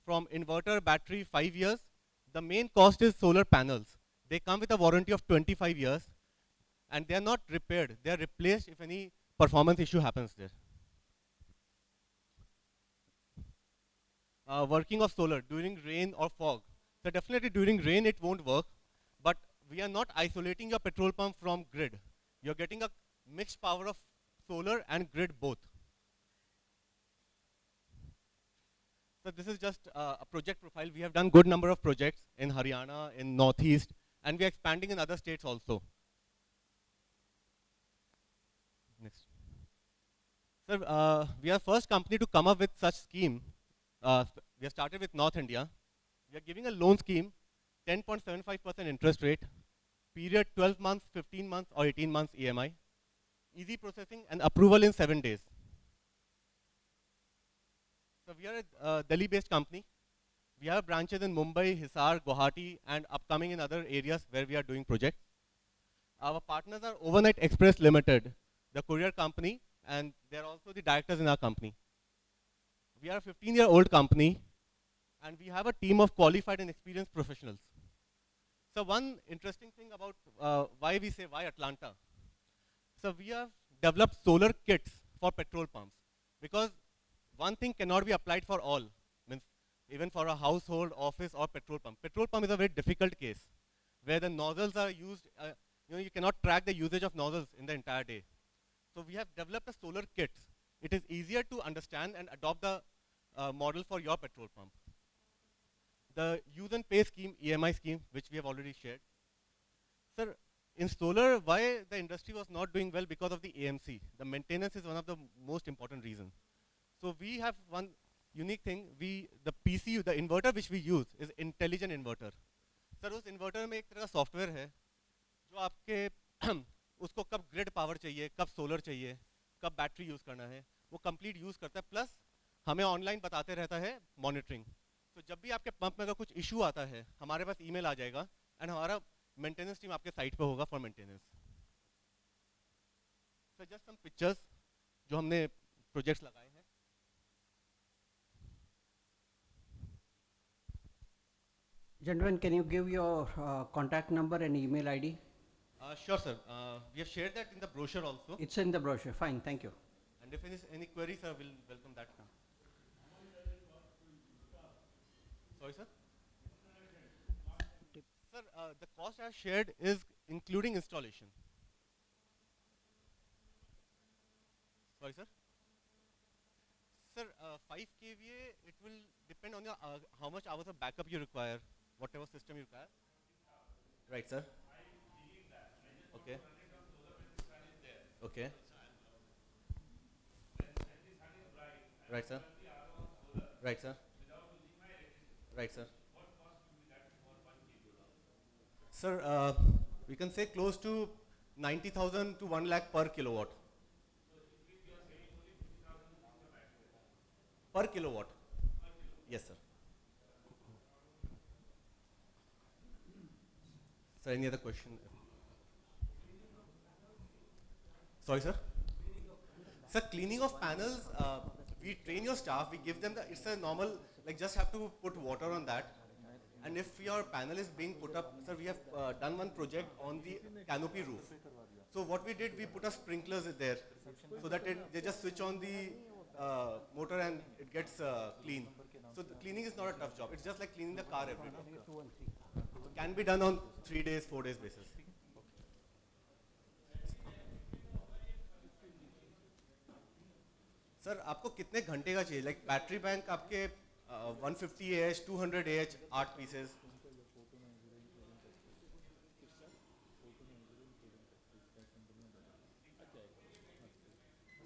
from inverter, battery, 5 years. The main cost is solar panels. They come with a warranty of 25 years, and they are not repaired. They are replaced if any performance issue happens there. Working of solar during rain or fog. So definitely during rain it won't work, but we are not isolating your petrol pump from grid. You're getting a mixed power of solar and grid both. So this is just a project profile. We have done good number of projects in Haryana, in Northeast, and we are expanding in other states also. Next. Sir, we are first company to come up with such scheme. We have started with North India. We are giving a loan scheme, 10.75% interest rate, period 12 months, 15 months, or 18 months EMI. Easy processing and approval in 7 days. So we are a Delhi-based company. We have branches in Mumbai, Hisar, Guwahati, and upcoming in other areas where we are doing projects. Our partners are Overnight Express Limited, the courier company, and they are also the directors in our company. We are a 15-year-old company, and we have a team of qualified and experienced professionals. So one interesting thing about why we say why Atlanta. So we have developed solar kits for petrol pumps, because one thing cannot be applied for all. Means even for a household, office, or petrol pump. Petrol pump is a very difficult case, where the nozzles are used. You cannot track the usage of nozzles in the entire day. So we have developed a solar kit. It is easier to understand and adopt the model for your petrol pump. The use and pay scheme, EMI scheme, which we have already shared. Sir, in solar, why the industry was not doing well? Because of the AMC. The maintenance is one of the most important reasons. So we have one unique thing. The PCU, the inverter which we use is intelligent inverter. Sir उस inverter में एक तरह का software है जो आपके उसको कब ग्रिड पावर चाहिए, कब सोलर चाहिए, कब बैटरी यूज़ करना है, वो कंप्लीट यूज़ करता है, प्लस हमें ऑनलाइन बताते रहता है मॉनिटरिंग. तो जब भी आपके पंप में अगर कुछ इशू आता है हमारे पास ईमेल आ जाएगा एंड हमारा मेंटेनेंस टीम आपके साइट पे होगा for maintenance. Sir just some pictures जो हमने प्रोजेक्ट्स लगाए हैं. Gentlemen, can you give your contact number and email ID? Sure, sir. We have shared that in the brochure also. It's in the brochure. Fine, thank you. And if any queries, sir, we'll welcome that. Sorry, sir. Sir, the cost I shared is including installation. Sorry, sir. Sir, 5 kVA, it will depend on your, how much hours of backup you require, whatever system you require. Right, sir. Okay. Okay. Right, sir. Right, sir. Right, sir. Sir, we can say close to 90,000 to 1 lakh per kilowatt. Per kilowatt. Yes, sir. Sir, any other question? Sorry, sir. Sir, cleaning of panels, we train your staff, we give them it's a normal, like just have to put water on that. And if your panel is being put up, sir, we have done one project on the canopy roof. So what we did, we put a sprinklers there so that they just switch on the motor and it gets clean. So the cleaning is not a tough job. It's just like cleaning the car every day. Can be done on 3 days, 4 days basis. Sir आपको कितने घंटे का चाहिए? Like battery bank आपके 150 AH, 200 AH, 8 pieces.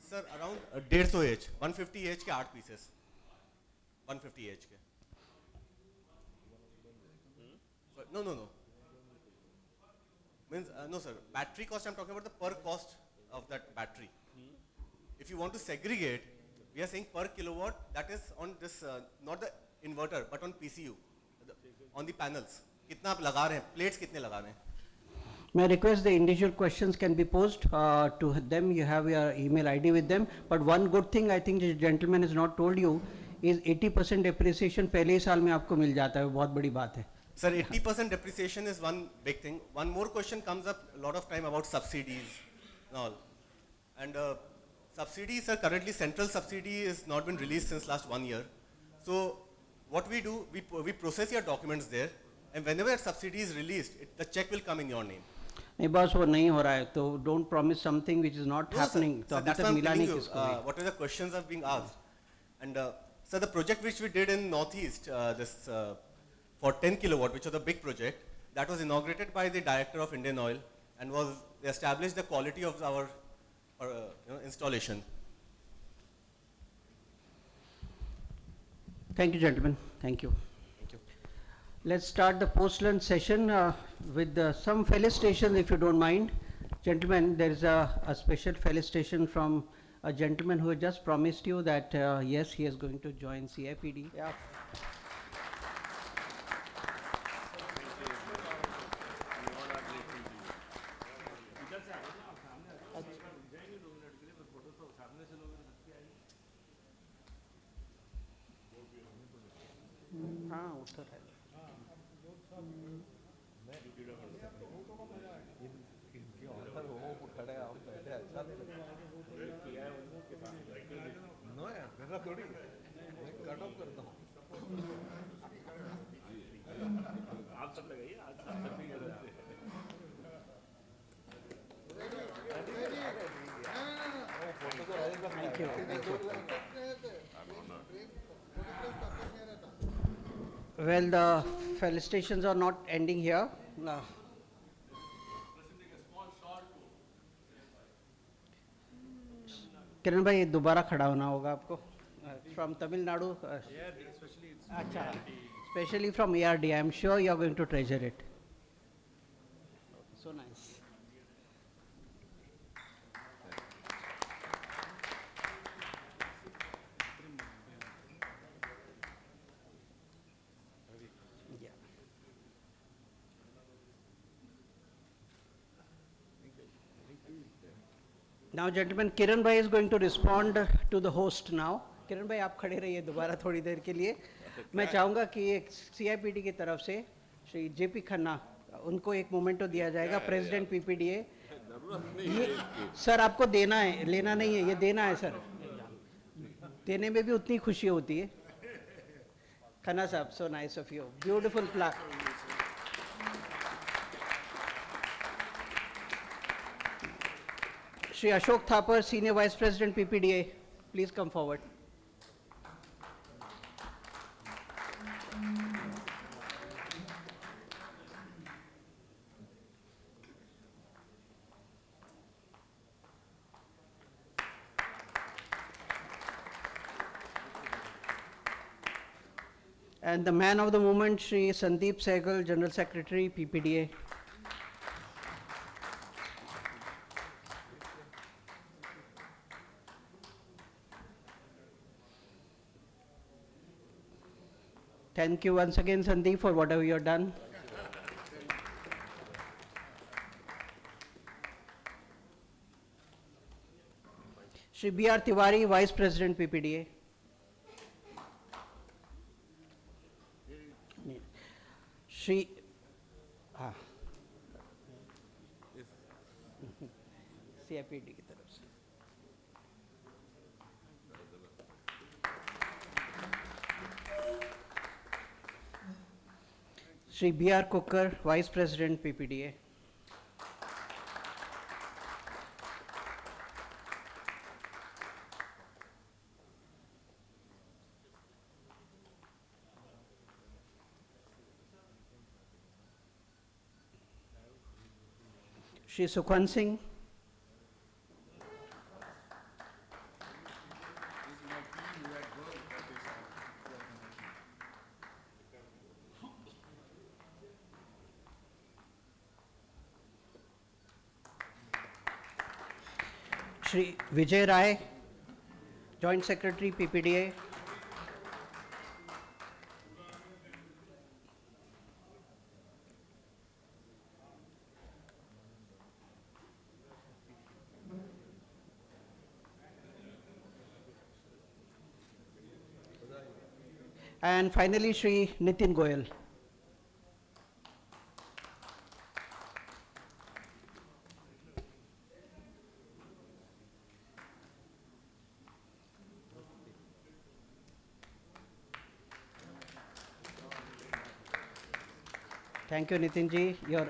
Sir around 150 AH, 150 AH के 8 pieces. 150 AH के. No. Means no, sir. Battery cost. I'm talking about the per cost of that battery. If you want to segregate, we are saying per kilowatt. That is on this, not the inverter, but on PCU, on the panels. कितना आप लगा रहे हैं? Plates कितने लगा रहे हैं? May I request the individual questions can be posed to them. You have your email ID with them. But one good thing I think the gentleman has not told you is 80% depreciation पहले ही साल में आपको मिल जाता है. बहुत बड़ी बात है. Sir, 80% depreciation is one big thing. One more question comes up a lot of time about subsidies and all. And subsidies, sir, currently central subsidy has not been released since last 1 year. So what we do, we process your documents there, and whenever a subsidy is released, the check will come in your name. नहीं बस वो नहीं हो रहा है तो don't promise something which is not No, happening. sir. तो Sir, अभी that's तक why I'm मिला telling नहीं you, किसको भी. what are the questions are being asked. And sir, the project which we did in Northeast, for 10 kilowatt, which was a big project, that was inaugurated by the director of Indian Oil and they established the quality of our installation. Thank you, gentlemen. Thank you. Thank you. Let's start the post-lunch session with some felicitation, if you don't mind. Gentlemen, there is a special felicitation from a gentleman who just promised you that, yes, he is going to join CIPD. Yeah. हाँ उत्तर है. No यार मेरा थोड़ी मैं cut off करता हूँ. आप सब लगाइए आज सब भी कर रहे हैं. Thank you. Thank you. Well, the felicitations are not ending here. किरण भाई दोबारा खड़ा होना होगा आपको फ्रॉम तमिलनाडु अच्छा specially from ARD I am sure you are going to treasure it so nice Now, gentlemen, Kiran bhai is going to respond to the host now. किरण भाई आप खड़े रहिए दोबारा थोड़ी देर के लिए मैं चाहूँगा कि एक CIPD की तरफ से श्री JP खन्ना उनको एक मोमेंटो दिया जाएगा प्रेसिडेंट PPDA ये सर आपको देना है लेना नहीं है ये देना है सर देने में भी उतनी खुशी होती है खन्ना साहब so nice of you beautiful plaque Shri Ashok Thapar, Senior Vice President PPDA, please come forward. And the man of the moment, Shri Sandeep Sehgal, General Secretary PPDA. Thank you once again, Sandeep, for whatever you have done. Shri B.R. Tiwari, Vice President PPDA. Shri CIPD की तरफ से Shri B.R. Coker, Vice President PPDA. Shri Sukhwan Singh. Shri Vijay Rai, Joint Secretary PPDA. And finally, Shri Nitin Goyal. Thank you, Nitin ji. Your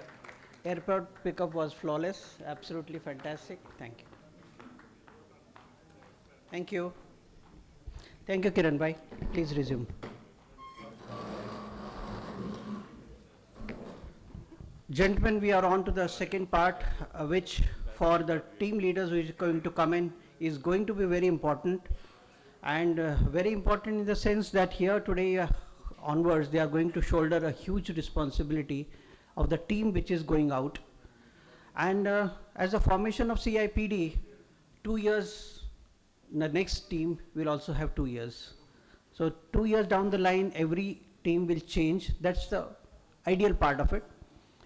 airport pickup was flawless, absolutely fantastic. Thank you. Thank you. Thank you, Kiran bhai. Please resume. Gentlemen, we are on to the second part, which for the team leaders who is going to come in is going to be very important. And very important in the sense that here today onwards, they are going to shoulder a huge responsibility of the team which is going out. And as a formation of CIPD, 2 years, the next team will also have 2 years. So 2 years down the line, every team will change. That's the ideal part of it.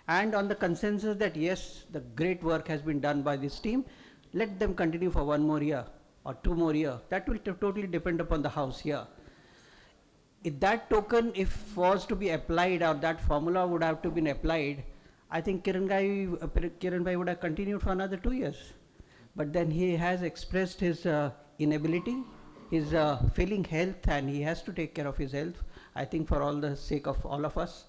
And on the consensus that yes, the great work has been done by this team, let them continue for 1 more year or 2 more years. That will totally depend upon the house here. If that token, if was to be applied or that formula would have to been applied, I think Kiran bhai would have continued for another 2 years. But then he has expressed his inability, his failing health, and he has to take care of his health. I think for all the sake of all of us,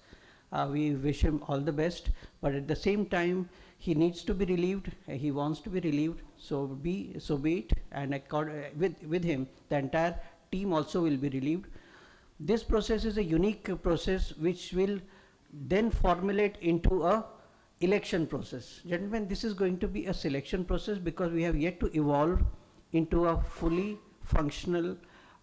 we wish him all the best. But at the same time, he needs to be relieved. He wants to be relieved. So be it. And with him, the entire team also will be relieved. This process is a unique process which will then formulate into a election process. Gentlemen, this is going to be a selection process because we have yet to evolve into a fully functional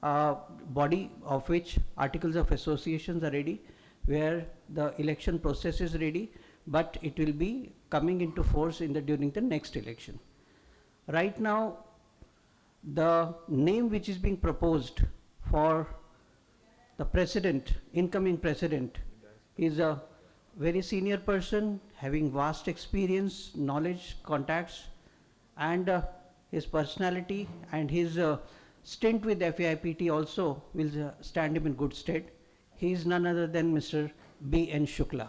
body of which articles of associations are ready, where the election process is ready, but it will be coming into force during the next election. Right now, the name which is being proposed for the president, incoming president, is a very senior person having vast experience, knowledge, contacts, and his personality and his stint with FAIPT also will stand him in good stead. He is none other than Mr. B.N. Shukla.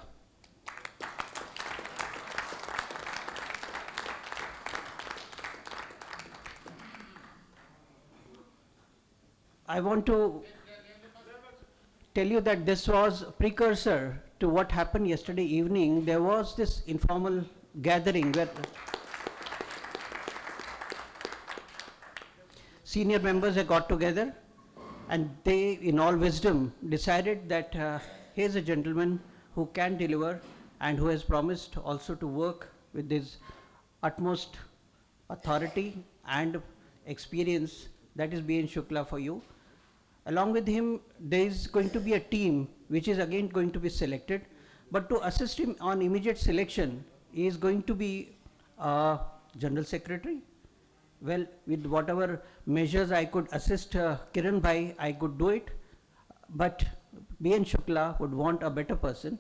I want to tell you that this was a precursor to what happened yesterday evening. There was this informal gathering where senior members have got together and they, in all wisdom, decided that here's a gentleman who can deliver and who has promised also to work with his utmost authority and experience. That is B.N. Shukla for you. Along with him, there is going to be a team which is again going to be selected. But to assist him on immediate selection is going to be General Secretary. Well, with whatever measures I could assist Kiran Bhai, I could do it. But B.N. Shukla would want a better person,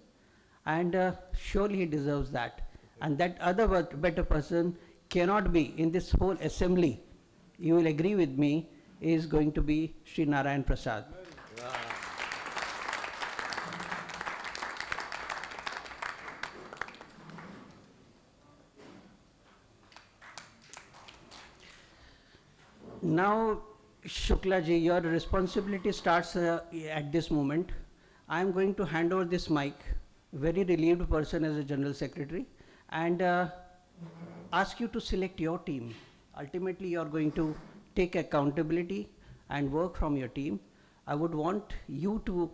and surely he deserves that. And that other better person cannot be in this whole assembly, you will agree with me, is going to be Sri Narayan Prasad. Now, Shukla ji, your responsibility starts at this moment. I am going to hand over this mic, very relieved person as a General Secretary, and ask you to select your team. Ultimately, you are going to take accountability and work from your team. I would want you to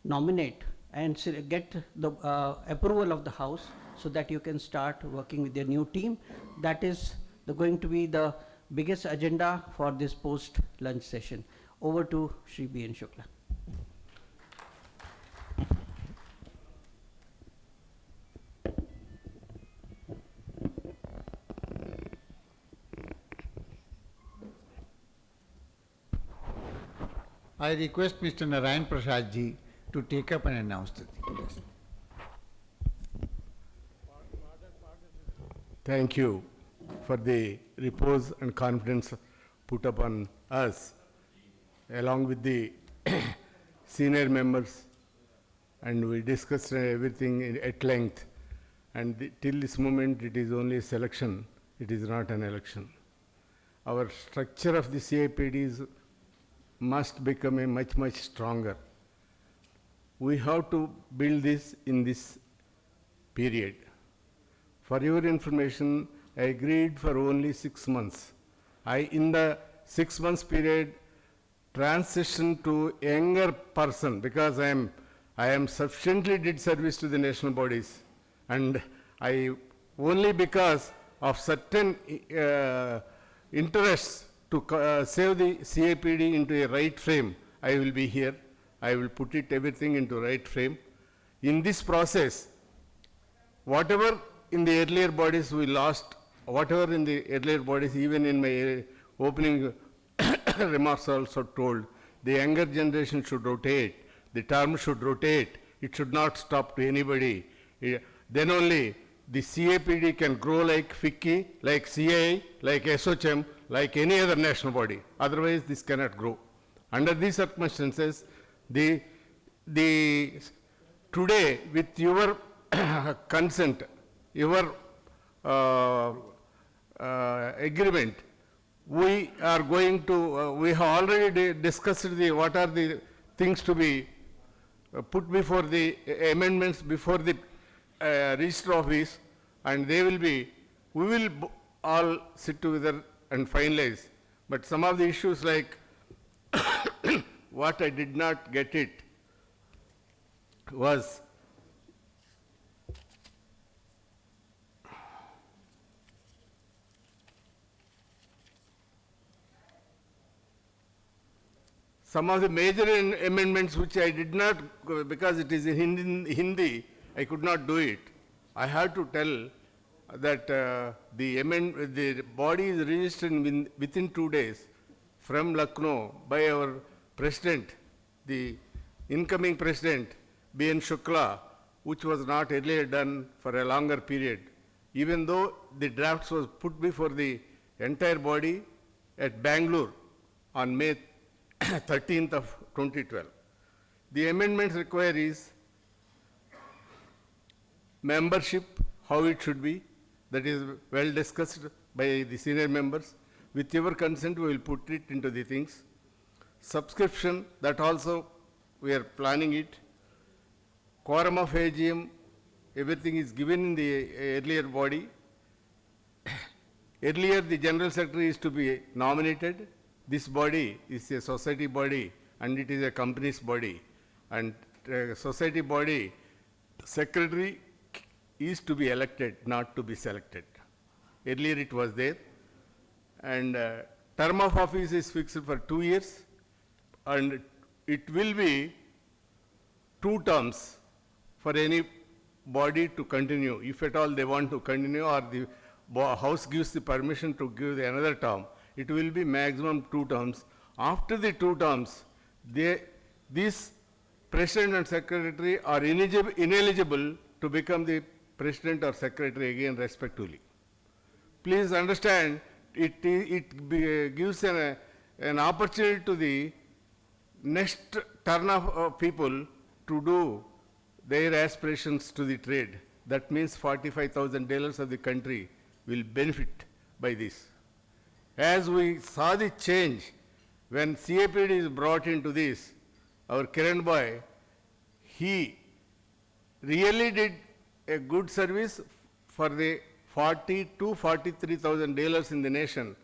nominate and get the approval of the House so that you can start working with your new team. That is going to be the biggest agenda for this post-lunch session. Over to Shri B.N. Shukla. I request Mr. Narayan Prasad ji to take up and announce the thing. Thank you for the repose and confidence put upon us, along with the senior members, and we discussed everything at length. And till this moment, it is only a selection, it is not an election. Our structure of the CIPDs must become a much stronger. We have to build this in this period. For your information, I agreed for only 6 months. In the 6 months period, transition to younger person, because I am sufficiently did service to the national bodies, and I only because of certain interests to save the CIPD into a right frame, I will be here. I will put everything into right frame. In this process, whatever in the earlier bodies we lost, whatever in the earlier bodies, even in my opening remarks also told, the younger generation should rotate, the term should rotate, it should not stop to anybody. Then only the CIPD can grow like FICCI, like CIA, like SOCHM, like any other national body. Otherwise, this cannot grow. Under these circumstances, today, with your consent, your agreement, we are going to, we have already discussed what are the things to be put before the amendments before the register office, and they will be, we will all sit together and finalize. But some of the issues like what I did not get it was some of the major amendments which I did not, because it is in Hindi, I could not do it. I have to tell that the body is registered within 2 days from Lucknow by our president, the incoming president, B.N. Shukla, which was not earlier done for a longer period, even though the drafts was put before the entire body at Bangalore on May 13th of 2012. The amendments require is membership, how it should be, that is well discussed by the senior members. With your consent, we will put it into the things. Subscription, that also we are planning it. Quorum of AGM, everything is given in the earlier body. Earlier, the general secretary is to be nominated. This body is a society body and it is a company's body. And society body, secretary is to be elected, not to be selected. Earlier it was there. And term of office is fixed for 2 years and it will be 2 terms for any body to continue. If at all they want to continue or the House gives the permission to give another term, it will be maximum 2 terms. After the 2 terms, this president and secretary are ineligible to become the president or secretary again respectively. Please understand, it gives an opportunity to the next turn of people to do their aspirations to the trade. That means 45,000 dealers of the country will benefit by this. As we saw the change when CIPD is brought into this, our Kirat boy, he really did a good service for the 40 to 43,000 dealers in the nation.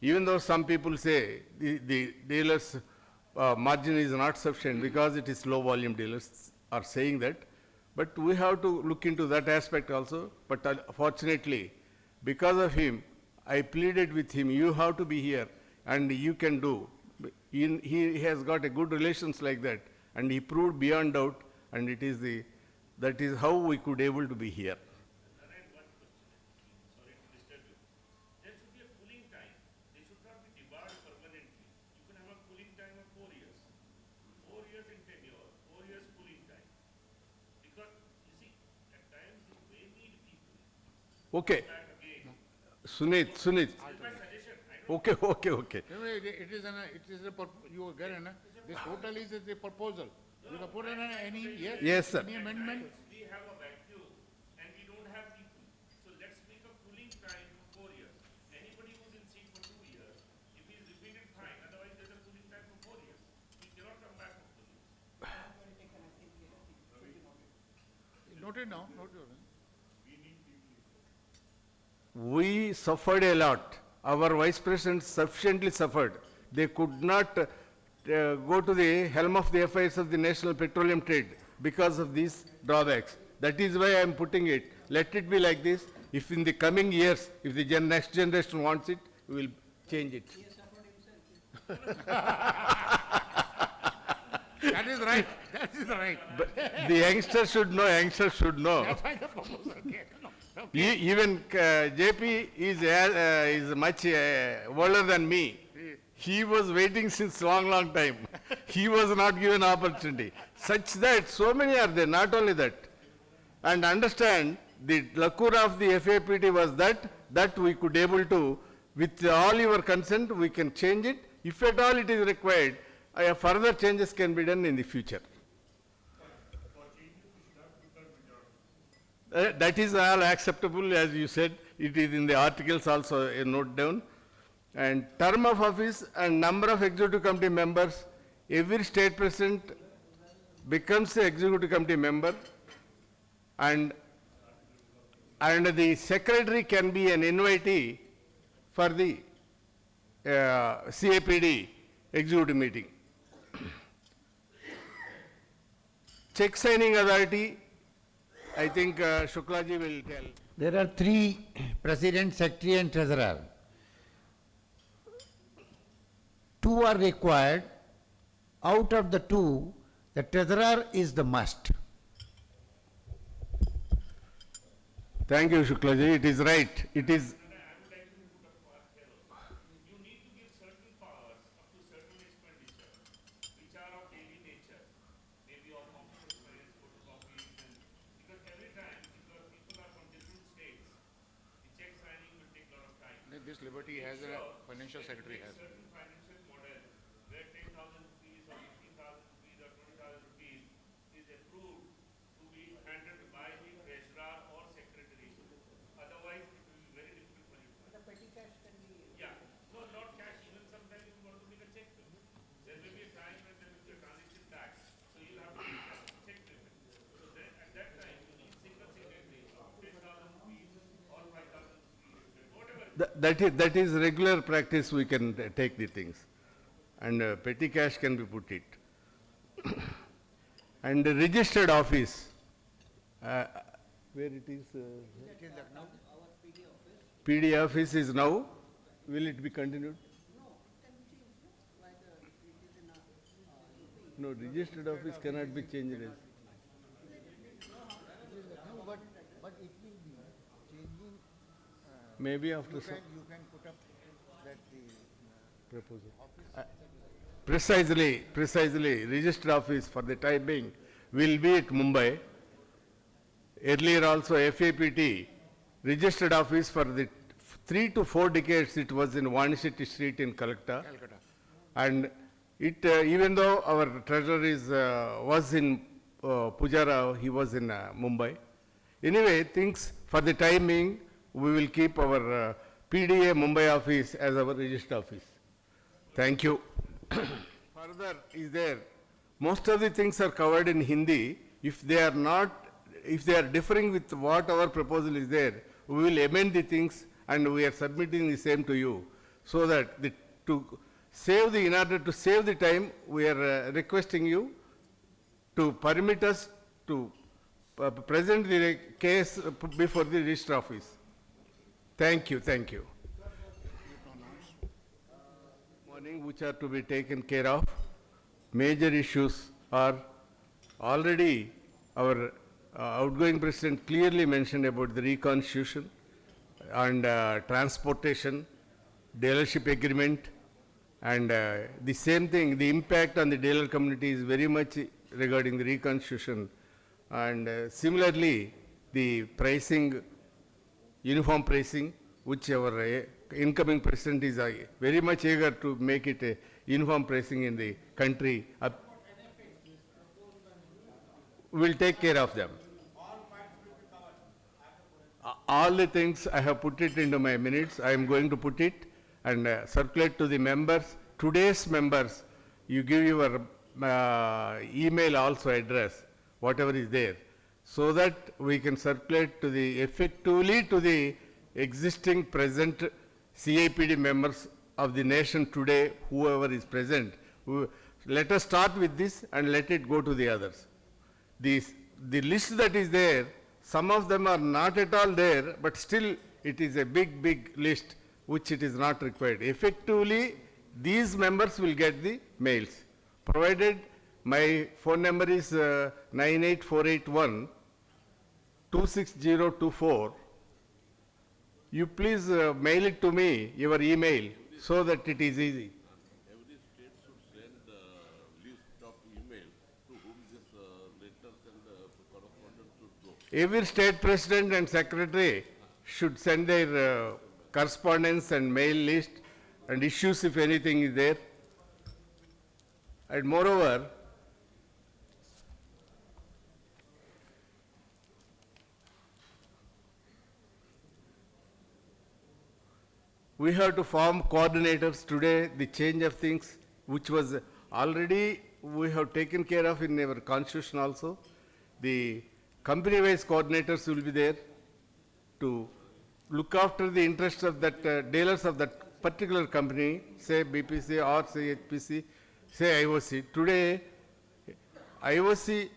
Even though some people say the dealers' margin is not sufficient because it is low volume dealers are saying that. But we have to look into that aspect also. But fortunately, because of him, I pleaded with him, you have to be here and you can do. He has got a good relations like that and he proved beyond doubt and that is how we could able to be here. Okay. Sunit. Okay. It is you get this total is the proposal. You can put in any, Yes, sir. any amendment? We have a vacuum and we don't have people. So let's make a cooling time for 4 years. Anybody who's in seat for 2 years, if he's repeated, fine. Otherwise, there's a cooling time for 4 years. He cannot come back for 4 years. Noted now, noted. We suffered a lot. Our vice presidents sufficiently suffered. They could not go to the helm of the affairs of the national petroleum trade because of these drawbacks. That is why I am putting it. Let it be like this. If in the coming years, if the next generation wants it, we will change it. That is right. That is right. But the youngsters should know. That's why the proposal came. Even JP is much older than me. He was waiting since long time. He was not given opportunity. Such that so many are there, not only that. And understand, the lacuna of the FAPT was that we could able to, with all your consent, we can change it. If at all it is required, further changes can be done in the future. That is all acceptable, as you said. It is in the articles also a note down. And term of office and number of executive committee members, every state president becomes the executive committee member, and the secretary can be an invitee for the CIPD executive meeting. Check signing authority, I think Shuklaji will tell. There are 3 president, secretary and treasurer. 2 are required out of the two, the treasurer is the must. Thank you, Shuklaji. It is right. It is. This liberty has a financial secretary has. That is regular practice. We can take the things, and petty cash can be put it. And the registered office, where it is? PD office is now. Will it be continued? No, registered office cannot be changed. But it will be changing. Maybe after some. You can put up that the Proposal. Precisely, registered office for the time being will be at Mumbai. Earlier also FAPT, registered office for the 3 to 4 decades it was in Vanishetty Street in Calcutta. And it, even though our treasurer was in Pujara, he was in Mumbai. Anyway, things for the time being, we will keep our PDA Mumbai office as our registered office. Thank you. Further is there, most of the things are covered in Hindi. If they are not, if they are differing with what our proposal is there, we will amend the things and we are submitting the same to you. So that in order to save the time, we are requesting you to permit us to present the case before the registrar office. Thank you. Morning, which are to be taken care of. Major issues are already our outgoing president clearly mentioned about the reconstitution and transportation, dealership agreement, and the same thing, the impact on the dealer community is very much regarding the reconstitution. And similarly, the pricing, uniform pricing, which our incoming president is very much eager to make it a uniform pricing in the country. We'll take care of them. All the things I have put it into my minutes. I am going to put it and circulate to the members. Today's members, you give your email also address, whatever is there, so that we can circulate to the effectively to the existing present CIPD members of the nation today, whoever is present. Let us start with this and let it go to the others. The list that is there, some of them are not at all there, but still it is a big list which it is not required. Effectively, these members will get the mails, provided my phone number is 98481 26024. You please mail it to me, your email, so that it is easy. Every state should send a list of email to whom this letters and correspondence should go. Every state president and secretary should send their correspondence and mail list and issues if anything is there. And moreover, we have to form coordinators today, the change of things, which was already we have taken care of in our constitution also. The company-wise coordinators will be there to look after the interests of that dealers of that particular company, say BPC or say HPC, say IOC. Today, IOC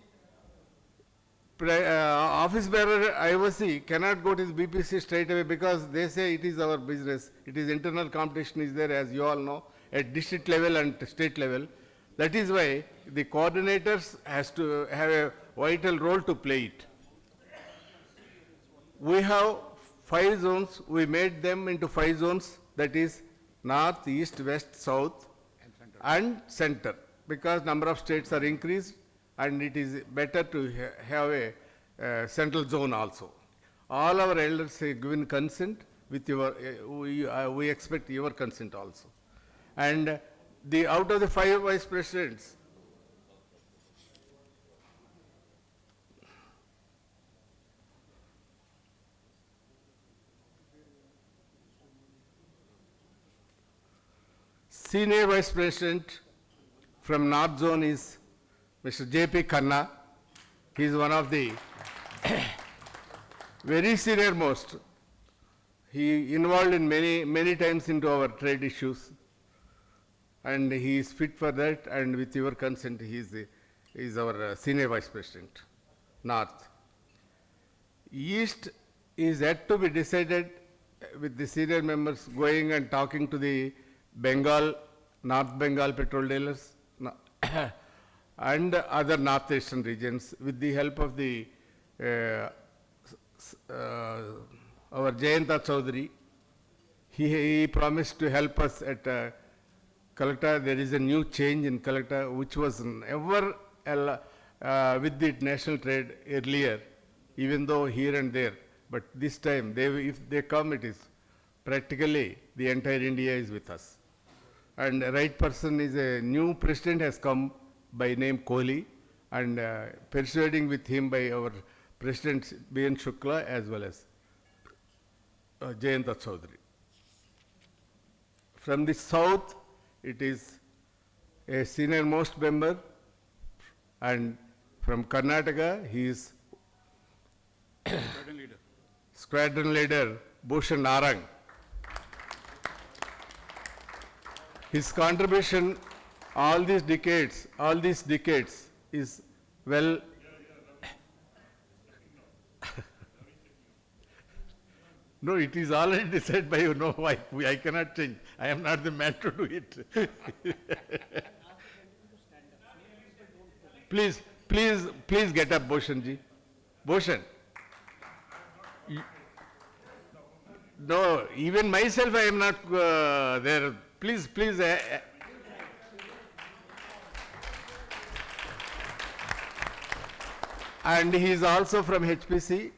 office bearer IOC cannot go to the BPC straight away because they say it is our business. It is internal competition is there, as you all know, at district level and state level. That is why the coordinators has to have a vital role to play it. We have 5 zones, we made them into 5 zones, that is north, east, west, south and center, because number of states are increased and it is better to have a central zone also. All our elders have given consent with your, we expect your consent also. And the out of the 5 vice presidents, senior vice president from North Zone is Mr. J.P. Khanna. He is one of the very senior most. He involved in many times into our trade issues, and he is fit for that. And with your consent, he is our senior vice president, North. East is yet to be decided with the senior members going and talking to the Bengal, North Bengal petrol dealers and other northeastern regions with the help of the our Jayanta Chaudhary. He promised to help us at Calcutta. There is a new change in Calcutta which was never with the national trade earlier, even though here and there. But this time, if they come, it is practically the entire India is with us. And the right person is a new president has come by name Kohli, and persuading with him by our President B.N. Shukla as well as Jayanta Chaudhary. From the south, it is a senior most member, and from Karnataka, he is squadron leader Bhushan Narang. His contribution all these decades is well no, it is already decided by you. No, I cannot change. I am not the man to do it. Please get up, Bhushanji. Bhushan. No, even myself I am not there. Please. And he is also from HPC,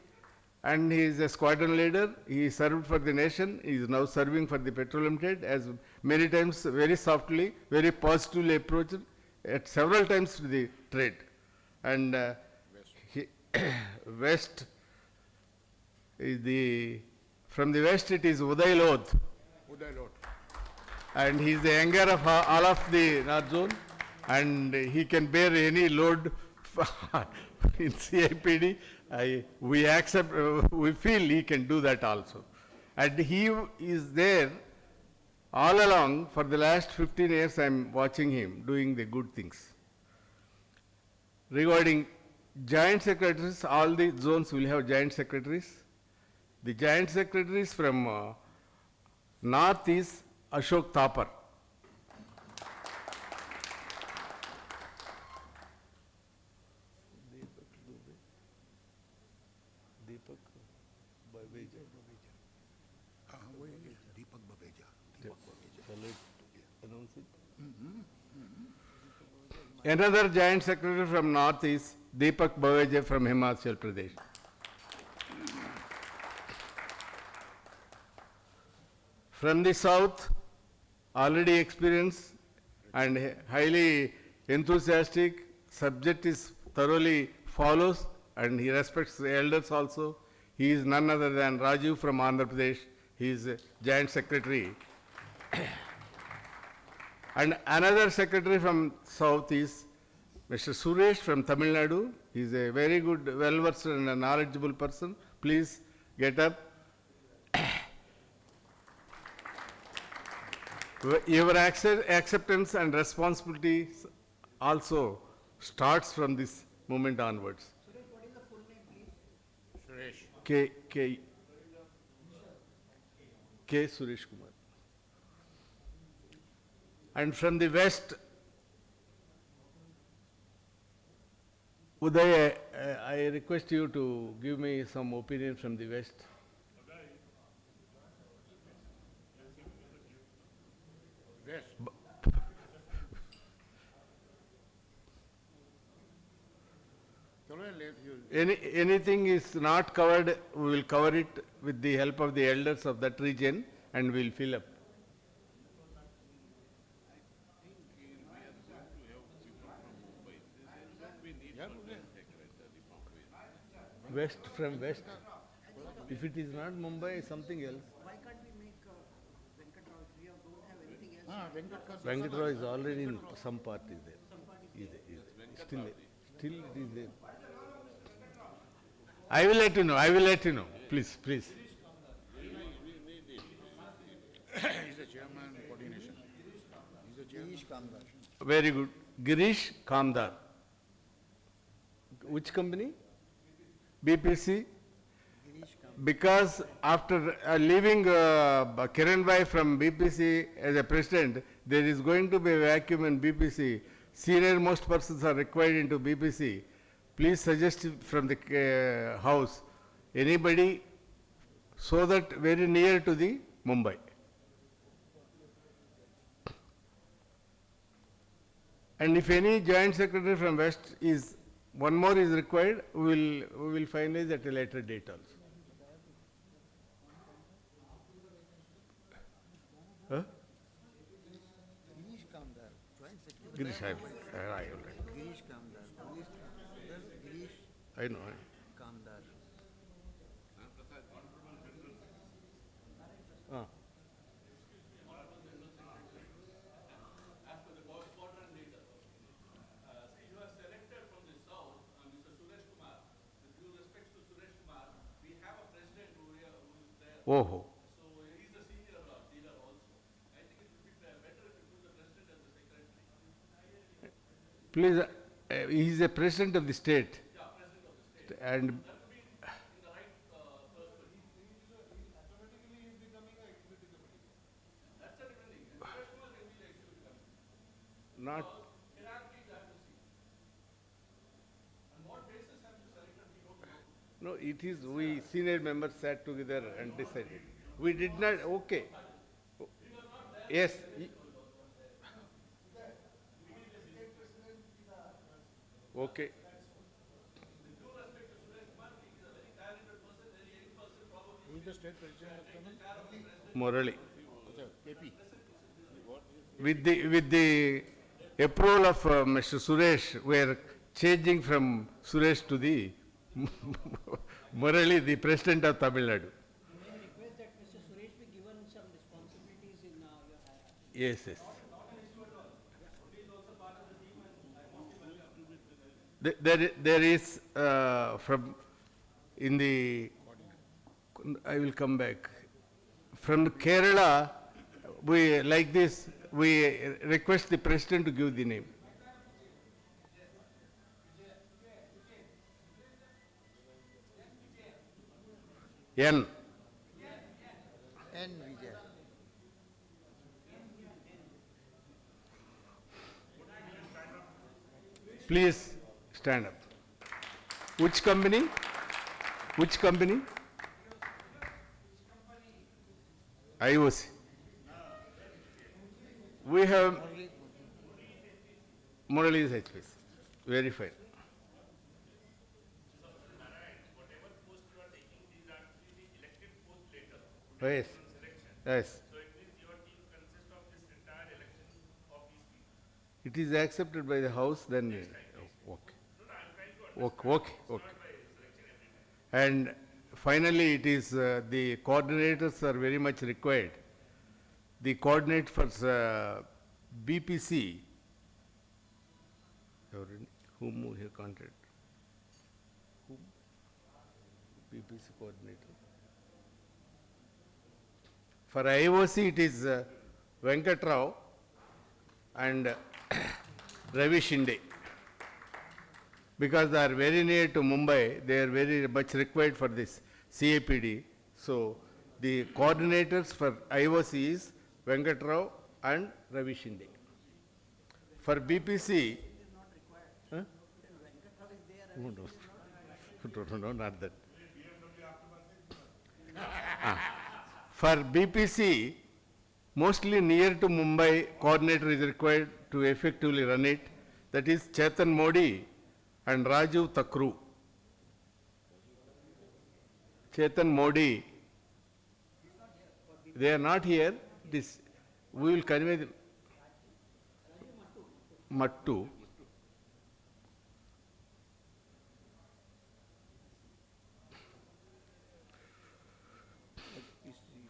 and he is a squadron leader. He served for the nation. He is now serving for the petroleum trade, as many times very softly, very positively approached at several times to the trade. And west is from the west it is Uday Lodh. And he is the younger of all of the North Zone, and he can bear any load in CIPD. We accept, we feel he can do that also. And he is there all along. For the last 15 years, I am watching him doing the good things. Regarding joint secretaries, all the zones will have joint secretaries. The joint secretaries from north is Ashok Thapar. Another giant secretary from north is Deepak Baweja from Himachal Pradesh. From the south, already experienced and highly enthusiastic, subject is thoroughly follows, and he respects the elders also. He is none other than Rajiv from Andhra Pradesh. He is a giant secretary. And another secretary from south is Mr. Suresh from Tamil Nadu. He is a very good, well-versed and a knowledgeable person. Please get up. Your acceptance and responsibility also starts from this moment onwards. Suresh, what is the full name, please? Suresh. K. Suresh Kumar. And from the west, Uday, I request you to give me some opinion from the West. Yes. Anything is not covered, we will cover it with the help of the elders of that region and we will fill up. West from West. If it is not Mumbai, something else. Why can't we make Venkatrao if we don't have anything else? Venkatrao is already in some part is there. Is there. Still there. Still it is there. I will let you know. I will let you know. Please, please. He's the chairman coordination. He's the chairman. Very good. Girish Kamdar. Which company? BPC? Because after leaving Kiran Bhai from BPC as a president, there is going to be a vacuum in BPC. Senior most persons are required into BPC. Please suggest from the house anybody so that very near to the Mumbai. And if any joint secretary from West is, one more is required, we will finalize at a later date also. Huh? Girish Kamdar, joint secretary. Girish, I already. Girish Kamdar, Girish I know. Kamdar. Ah. Oh. Please, he is a president of the state. And not. No, it is we senior members sat together and decided. We did not, okay. Yes. Okay. Who is the state president of Tamil? Morally. KP. With the approval of Mr. Suresh, we are changing from Suresh to the Morally, the president of Tamil Nadu. May I request that Mr. Suresh be given some responsibilities in your hierarchy? Yes, yes. There is from in the, I will come back. From Kerala, we like this, we request the president to give the name. N. N. Vijay. Please stand up. Which company? Which company? IOC. We have Murali's HPC. Very fine. Oh, yes. Yes. It is accepted by the House, then okay. And finally, it is the coordinators are very much required. The coordinate for BPC, whom we have contacted? Whom? BPC coordinator. For IOC, it is Venkatrao and Ravi Shinde. Because they are very near to Mumbai, they are very much required for this CIPD. So the coordinators for IOC is Venkatrao and Ravi Shinde. For BPC, huh? Venkatrao is there No, no, not that. Ah. For BPC, mostly near to Mumbai, coordinator is required to effectively run it. That is Chetan Modi and Rajiv Takru. Chetan Modi, they are not here. This we will convey them. Mattu.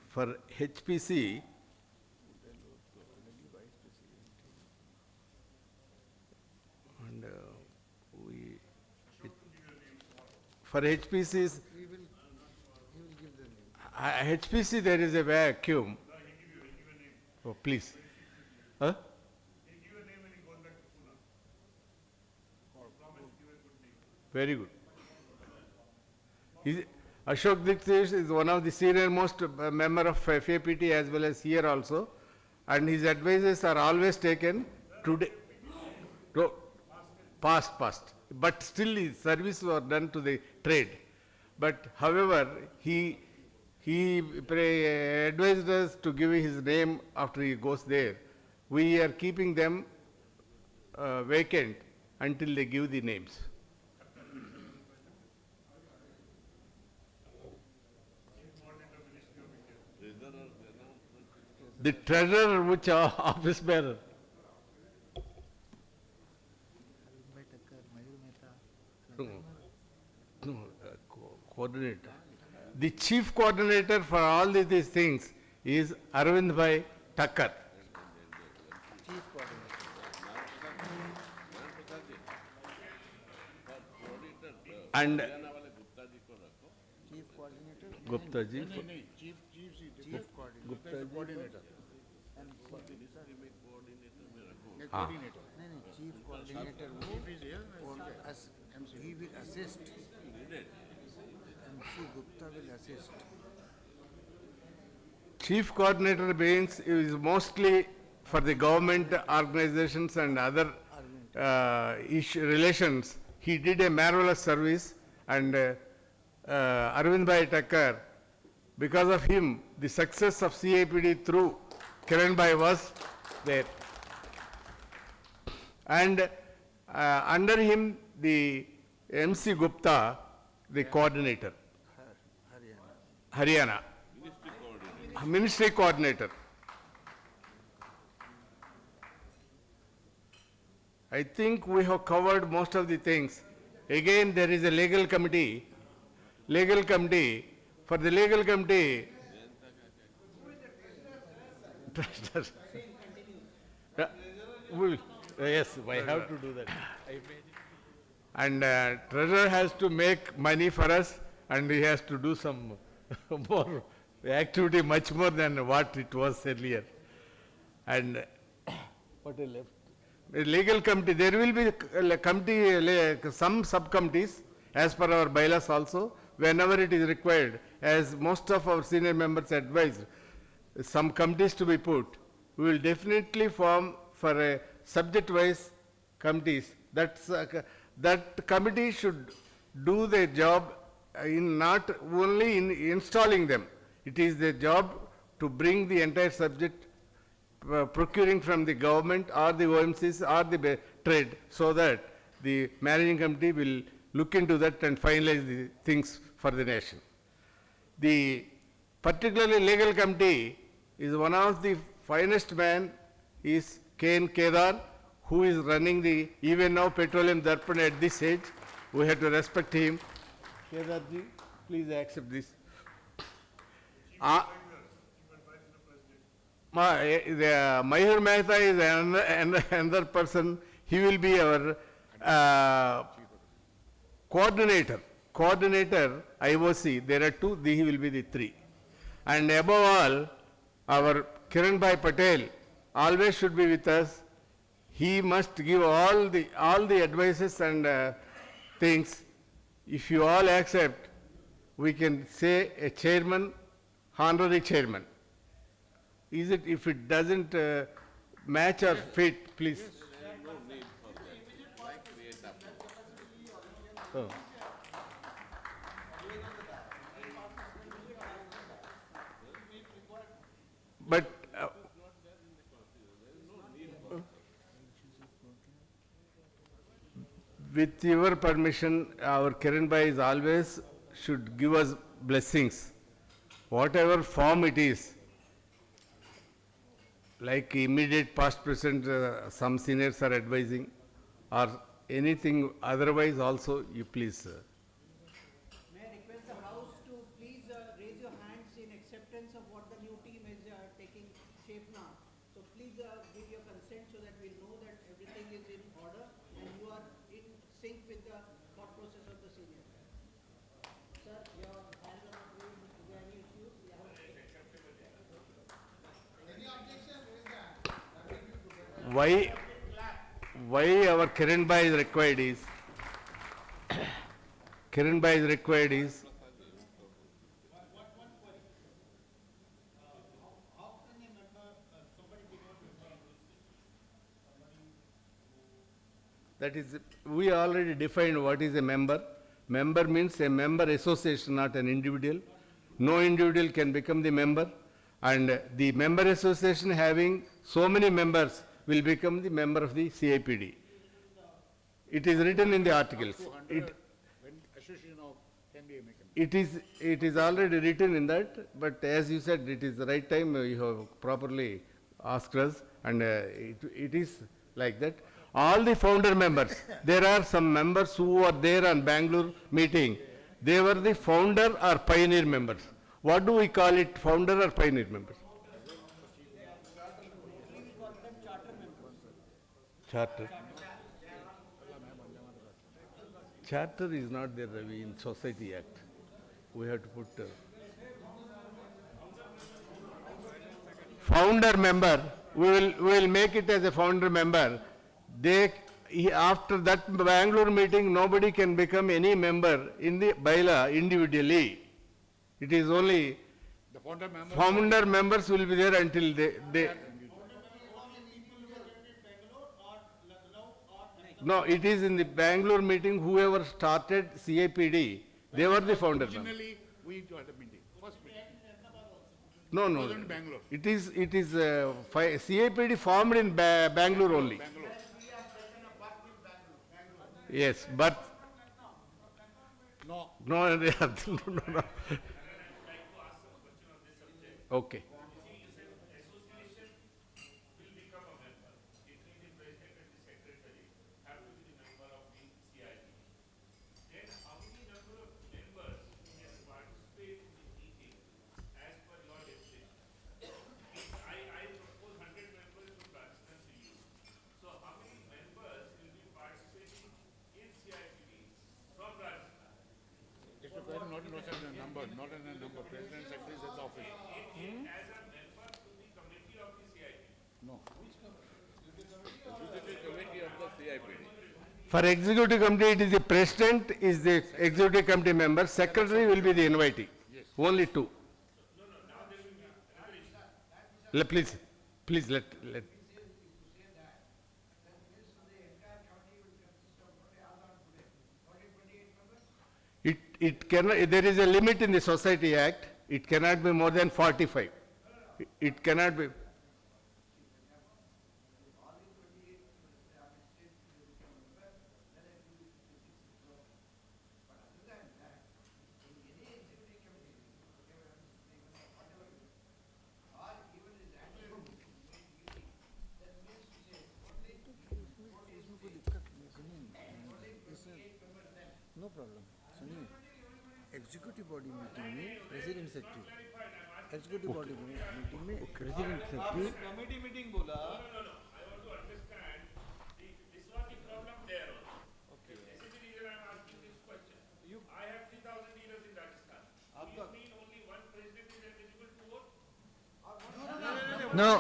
For HPC, and for HPCs, HPC there is a vacuum. Oh, please. Huh? Very good. Ashok Dixit is one of the senior most member of FAPT as well as here also, and his advices are always taken today. Past, but still his service was done to the trade. But however, he advised us to give his name after he goes there. We are keeping them vacant until they give the names. The treasurer, which office bearer? No, coordinator. The chief coordinator for all these things is Arvind Bhai Thakkar. Chief coordinator. And Chief coordinator. Gupta ji. Chief coordinator. And coordinator. Chief coordinator will he will assist. MC Gupta will assist. Chief coordinator means is mostly for the government organizations and other relations. He did a marvelous service, and Arvind Bhai Thakkar, because of him, the success of CIPD through Kiran Bhai was there. And under him, the MC Gupta, the coordinator. Haryana. Ministry coordinator. I think we have covered most of the things. Again, there is a legal committee. For the legal committee, yes, I have to do that. And treasurer has to make money for us, and he has to do some more activity, much more than what it was earlier. And what is left? The legal committee, there will be a committee, some subcommittees as per our bylaws also, whenever it is required, as most of our senior members advised, some committees to be put. We will definitely form for a subject-wise committees. That committee should do their job in not only in installing them. It is their job to bring the entire subject procuring from the government or the OMCs or the trade, so that the managing committee will look into that and finalize the things for the nation. The particularly legal committee is one of the finest man is K.N. Kedar, who is running the, even now, Petroleum Darpan at this age. We have to respect him. Kedarji, please accept this. Mayur Mehta is another person. He will be our coordinator. IOC, there are two, he will be the three. And above all, our Kiran Bhai Patel always should be with us. He must give all the advices and things. If you all accept, we can say a chairman, honorary chairman. Is it, if it doesn't match or fit, please. Oh. But with your permission, our Kiran Bhai is always should give us blessings, whatever form it is. Like immediate past present, some seniors are advising, or anything otherwise also, you please. May I request the House to please raise your hands in acceptance of what the new team is taking shape now. So please give your consent so that we know that everything is in order and you are in sync with the thought process of the senior. Sir, your hands are not raised. Is there any issues? Any objection? Why our Kiran Bhai is required is, Kiran Bhai is required is, that is, we already defined what is a member. Member means a member association, not an individual. No individual can become the member, and the member association having so many members will become the member of the CIPD. It is written in the articles. When association of can be a member. It is already written in that, but as you said, it is the right time you have properly asked us, and it is like that. All the founder members, there are some members who are there on Bangalore meeting, they were the founder or pioneer members. What do we call it, founder or pioneer members? Charter. Charter is not there, Ravi, in Society Act. We have to put founder member. We will make it as a founder member. After that Bangalore meeting, nobody can become any member in the bylaw individually. It is only The founder members will be there until they No, it is in the Bangalore meeting, whoever started CIPD, they were the founder members. Originally, we joined the meeting, first meeting. No, It no. was in Bangalore. It is CIPD formed in Bangalore only. Bangalore. Yes, but No. no, no. Okay. Not in a number, President Secretary is office. No. Executive committee of the CIPD. For executive committee, it is the president is the executive committee member, secretary will be the invitee. Yes. Only two. Please let. It cannot, there is a limit in the Society Act, it cannot be more than 45. It cannot be. No problem. सुनिए, executive body meeting में president secretary, executive body meeting में president secretary committee meeting बोला No.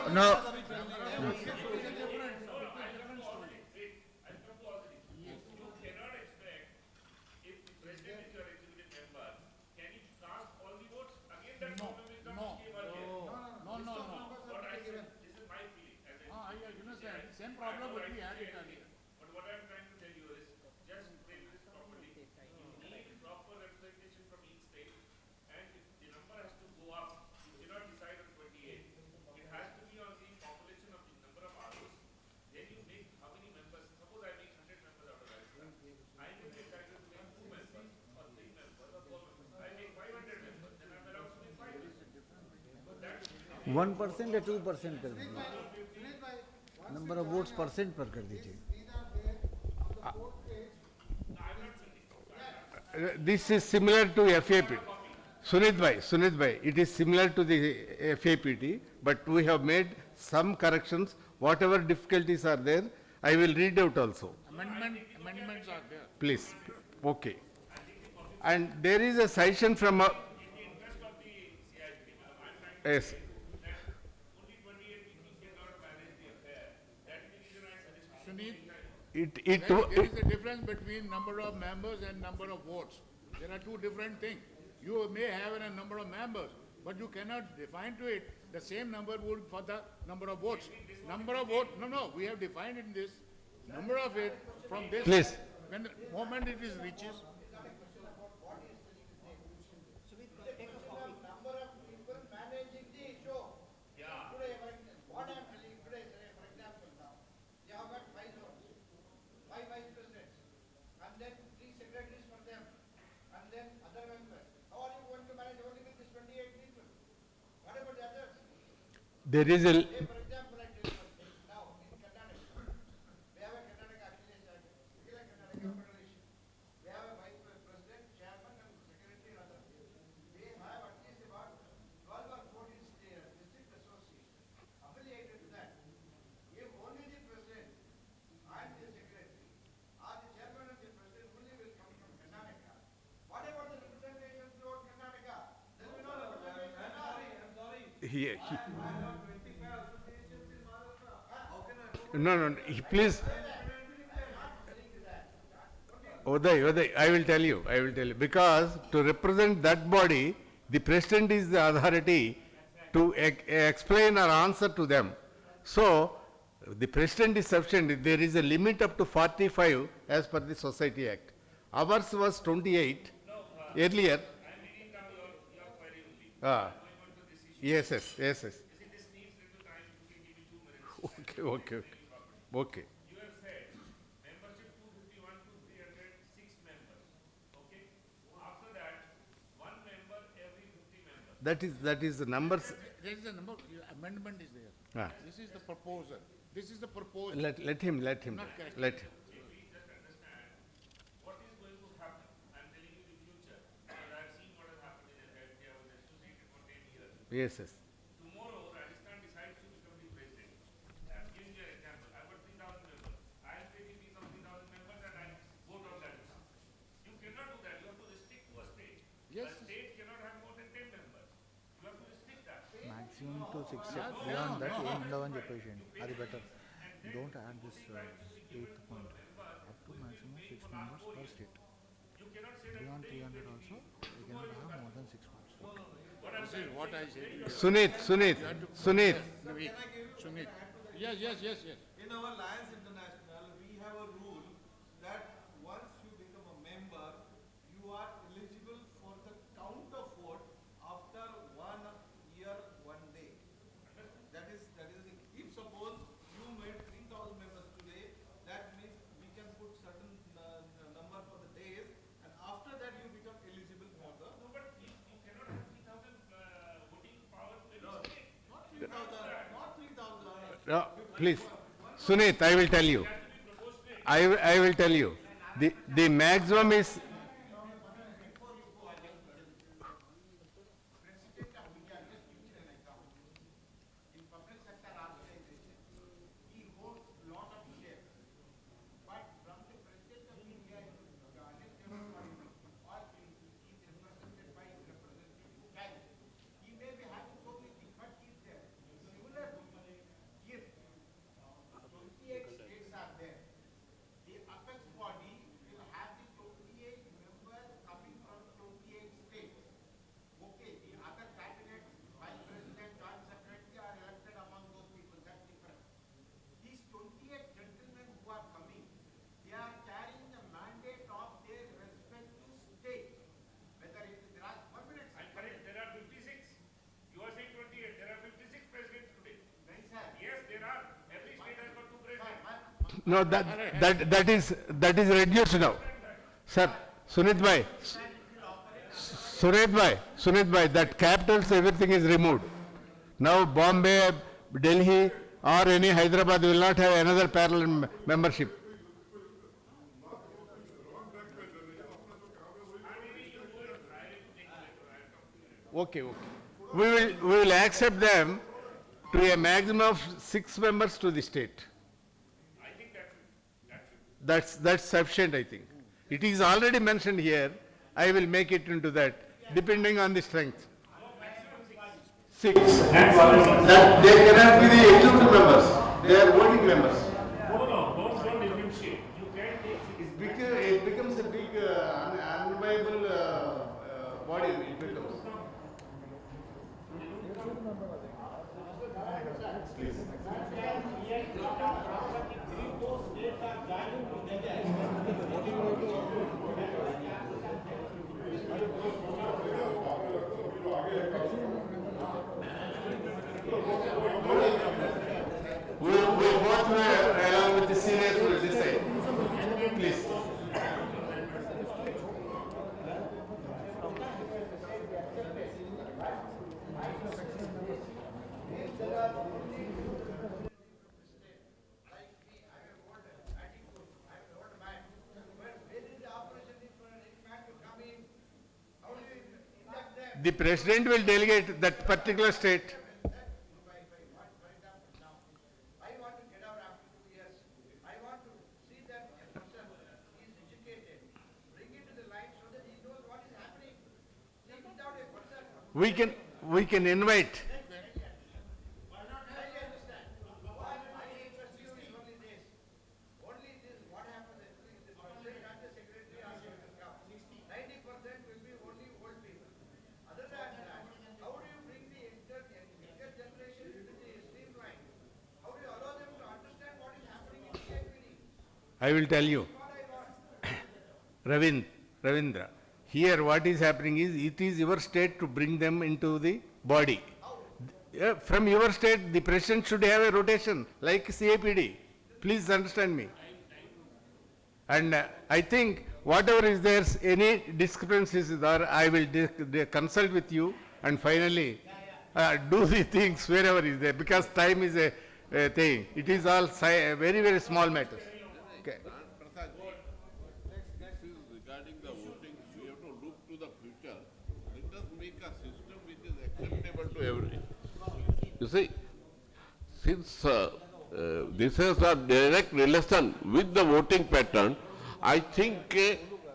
Same problem would be had in earlier. But what I'm trying to tell you is, just take this properly. 1% या 2% कर दीजिए, number of votes percent पर कर दीजिए. This is similar to FAP. Sunit bhai, it is similar to the FAPT, but we have made some corrections. Whatever difficulties are there, I will read out also. Amendments are there. Please. Okay. And there is a suggestion from a... Yes. Sunit, It, there is a difference between number of members and number of votes. There are two different things. You may have a number of members, but you cannot define to it the same number would for the number of votes. Number of votes, no, we have defined in this, number of it from this. Please. When the moment it is reaches, there is a... No, please. Uday, I will tell you. Because to represent that body, the president is the authority to explain or answer to them. So, the president is sufficient. There is a limit up to 45 as per the Society Act. Ours was 28 earlier. Yes. Okay. You have said membership 251 to 306 members. Okay. After that, one member every 50 members. That is the numbers. there is a number, amendment is there. Ah. This is the proposal. This is the proposal. Let him. Not correct. Let. We just understand what is going to happen. I'm telling you the future. Because I've seen what has happened in FFT. I was associated for 10 years. Yes. Tomorrow, Rajasthan decides to become the president. I'm giving you an example. I've got 3,000 members. I'll take a piece of 3,000 members and I'll vote on that. You cannot do that. You have to restrict to a state. Yes. A state cannot have more than 10 members. You have to restrict that. Maximum to 6, beyond that ఏం ఉండవని చెప్పేసేయండి, అది better. Don't add this 8th point. Up to maximum 6 members per state. Beyond 300 also, we cannot have more than 6 points. This is what I said. Sunit. Sunit. Yes. In our Lions International, we have a rule that once you become a member, you are eligible for the count of vote after 1 year, 1 day. That is the thing. If suppose you made 3,000 members today, that means we can put certain number for the days, and after that you become eligible for the. No, but you cannot have 3,000 voting power to every state. Not 3,000, not 3,000. No, please. Sunit, I will tell you. I will tell you. The maximum is... In public sector organization, he holds lot of shares. But from the President of India, the electoral committee, or he is represented by his representative who can. He may be having so many things, but he is there. Similarly, if 28 states are there, the apex body will have the 28 members coming from 28 states. Okay, the other candidates, vice president, joint secretary are elected among those people, that's different. These 28 gentlemen who are coming, they are carrying the mandate of their respective state. Whether it is, there are 1 minute. I'm correct. There are 56. You are saying 28. There are 56 presidents today. Nahi, sir. Yes, there are. Every state has got 2 presidents. No, that is reduced now. Sir, Sunit bhai, that capitals, everything is removed. Now Bombay, Delhi or any Hyderabad will not have another parallel membership. Okay, okay. We will accept them to a maximum of 6 members to the state. That's sufficient, I think. It is already mentioned here. I will make it into that, depending on the strength. 6. That they cannot be the executive members. They are voting members. Don't differentiate. You can't take It becomes a big, unviable body. It becomes. Please. We both were, along with the seniors, will decide. Please. The president will delegate that particular state. We can invite. I will tell you. Ravindra, here what is happening is, it is your state to bring them into the body. From your state, the president should have a rotation, like CIPD. Please understand me. And I think whatever is there, any discrepancies there, I will consult with you and finally do the things wherever is there, because time is a thing. It is all very, very small matters. Okay. This is regarding the voting. We have to look to the future. Let us make a system which is acceptable to everyone. You see, since this is a direct relation with the voting pattern, I think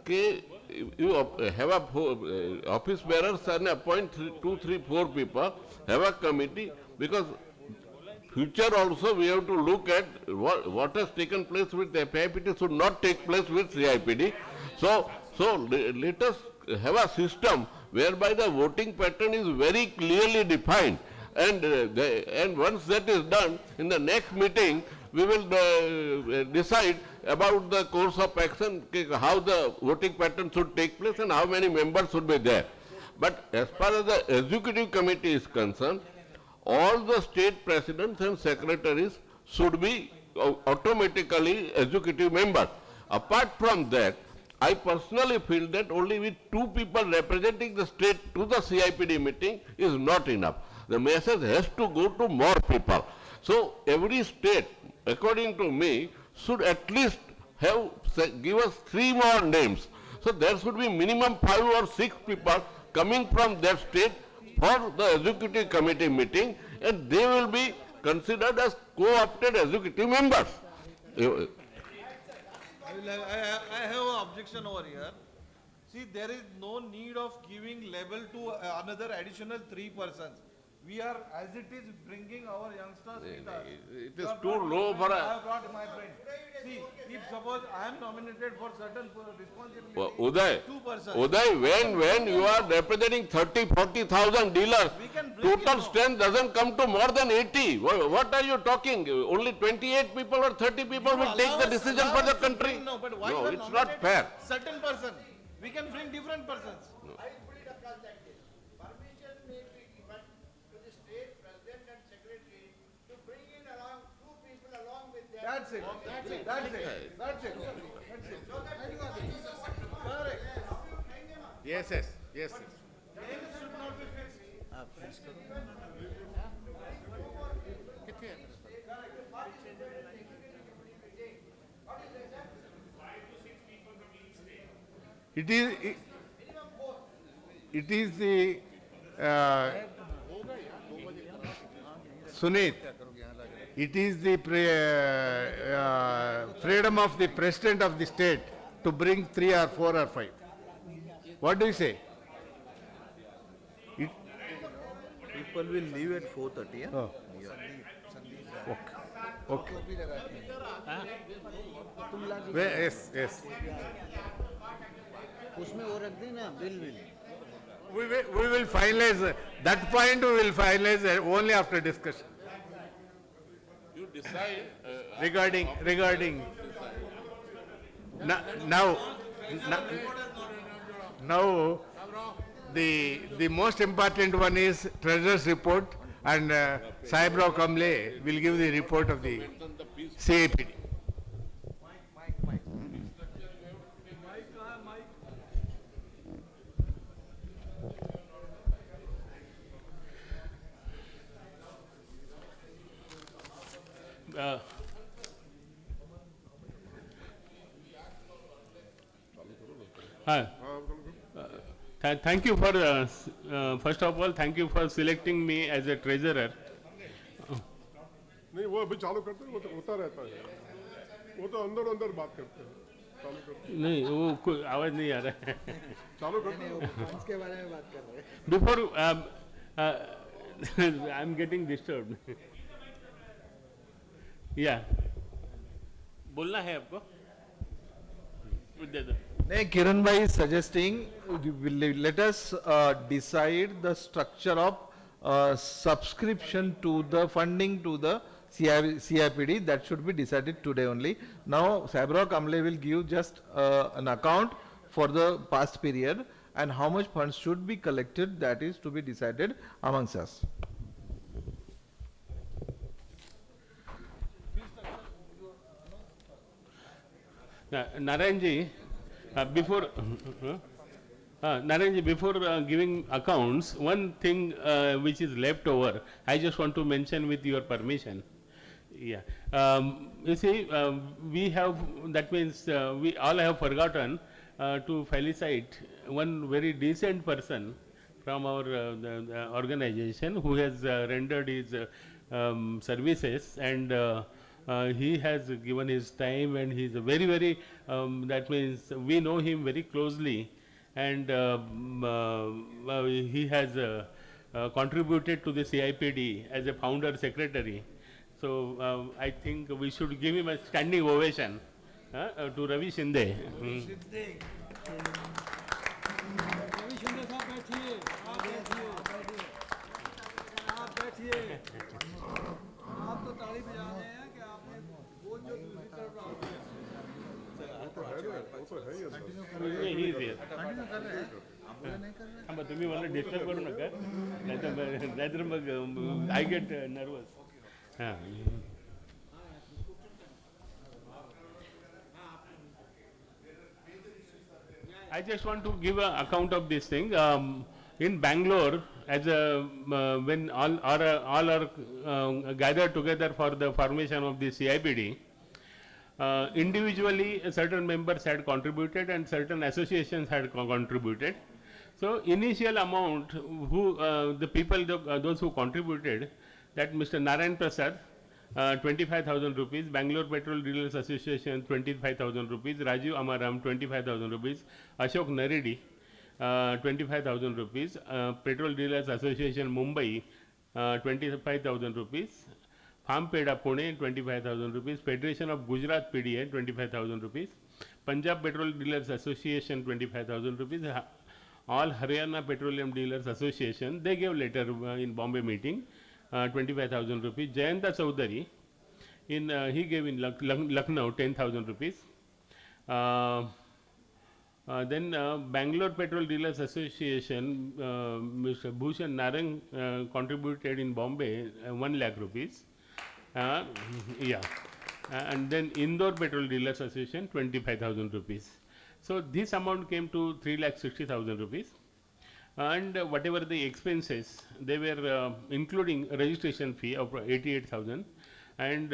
you have a office bearers and appoint 2, 3, 4 people, have a committee, because future also we have to look at what has taken place with the FIPD should not take place with CIPD. So let us have a system whereby the voting pattern is very clearly defined, and once that is done, in the next meeting we will decide about the course of action, how the voting pattern should take place and how many members should be there. But as far as the executive committee is concerned, all the state presidents and secretaries should be automatically executive members. Apart from that, I personally feel that only with 2 people representing the state to the CIPD meeting is not enough. The message has to go to more people. So every state, according to me, should at least give us 3 more names. So there should be minimum 5 or 6 people coming from that state for the executive committee meeting, and they will be considered as co-opted executive members. I have an objection over here. See, there is no need of giving label to another additional 3 persons. We are, as it is, bringing our youngsters with us. It is too low for I have brought my friend. See, if suppose I am nominated for certain responsibility, Uday, 2 persons. when you are representing 30,000-40,000 dealers, total strength doesn't come to more than 80. What are you talking? Only 28 people or 30 people will take the decision for the country. No, but why No, you are it's not fair. certain person? We can bring different persons. I put it across like this. Permission may be given to the state president and secretary to bring in along 2 people along with them. That's it. That's it. That's it. That's it. So that you are Correct. Yes. Names should not be fixed. है मेरे पास। it is the Sunit, it is the freedom of the president of the state to bring 3 or 4 or 5. What do you say? It, People will leave at 4:30. Yeah? Oh. Yeah. Okay. Yes, yes. उसमें वो रख देना bill We will finalize that point. We will finalize only after discussion. You decide. Regarding now the most important one is treasurer's report, and Sahibrao Kamble will give the report of the CIPD. Thank you for, first of all, thank you for selecting me as a treasurer. नहीं वो अभी चालू करते हैं, वो तो होता रहता है, वो तो अंदर अंदर बात करते हैं, चालू करते हैं। नहीं वो कोई आवाज नहीं आ रहा है। चालू करते हैं, फंड्स के बारे में बात कर रहे हैं। Before I am getting disturbed. Yeah. बोलना है आपको? Kiran bhai is suggesting let us decide the structure of subscription to the funding to the CIPD. That should be decided today only. Now Sahibrao Kamble will give just an account for the past period, and how much funds should be collected, that is to be decided amongst us. Narayanji, before Narayanji, before giving accounts, one thing which is left over, I just want to mention with your permission. Yeah, you see, we have, that means we all have forgotten to felicitate one very decent person from our the organization who has rendered his services, and he has given his time, and he is a very that means we know him very closely, and he has contributed to the CIPD as a founder secretary. So I think we should give him a standing ovation to Ravi Shinde. आप तो ताली बजा रहे हैं कि आपने वो जो दूसरी तरफ तुम्ही मला डिस्टर्ब करू नका, नाहीतर मग I get nervous. I just want to give an account of this thing. In Bangalore, as a, when all are gathered together for the formation of the CIPD, individually certain members had contributed and certain associations had contributed. So initial amount, who the people, those who contributed, that Mr. Narayan Prasad, 25,000 rupees, Bangalore Petrol Dealers Association 25,000 rupees, Rajiv Amaram 25,000 rupees, Ashok Naredi 25,000 rupees, Petrol Dealers Association Mumbai 25,000 rupees, Farm Peda Pune 25,000 rupees, Federation of Gujarat PDA 25,000 rupees, Punjab Petrol Dealers Association 25,000 rupees, all Haryana Petroleum Dealers Association, they gave later in Bombay meeting 25,000 rupees. Jayanta Chaudhary, he gave in Lucknow 10,000 rupees. Then Bangalore Petrol Dealers Association, Mr. Bhushan Narang contributed in Bombay 1 lakh rupees. Yeah. And then Indore Petrol Dealers Association 25,000 rupees. So this amount came to 3,60,000 rupees. and whatever the expenses, they were including registration fee of 88,000, and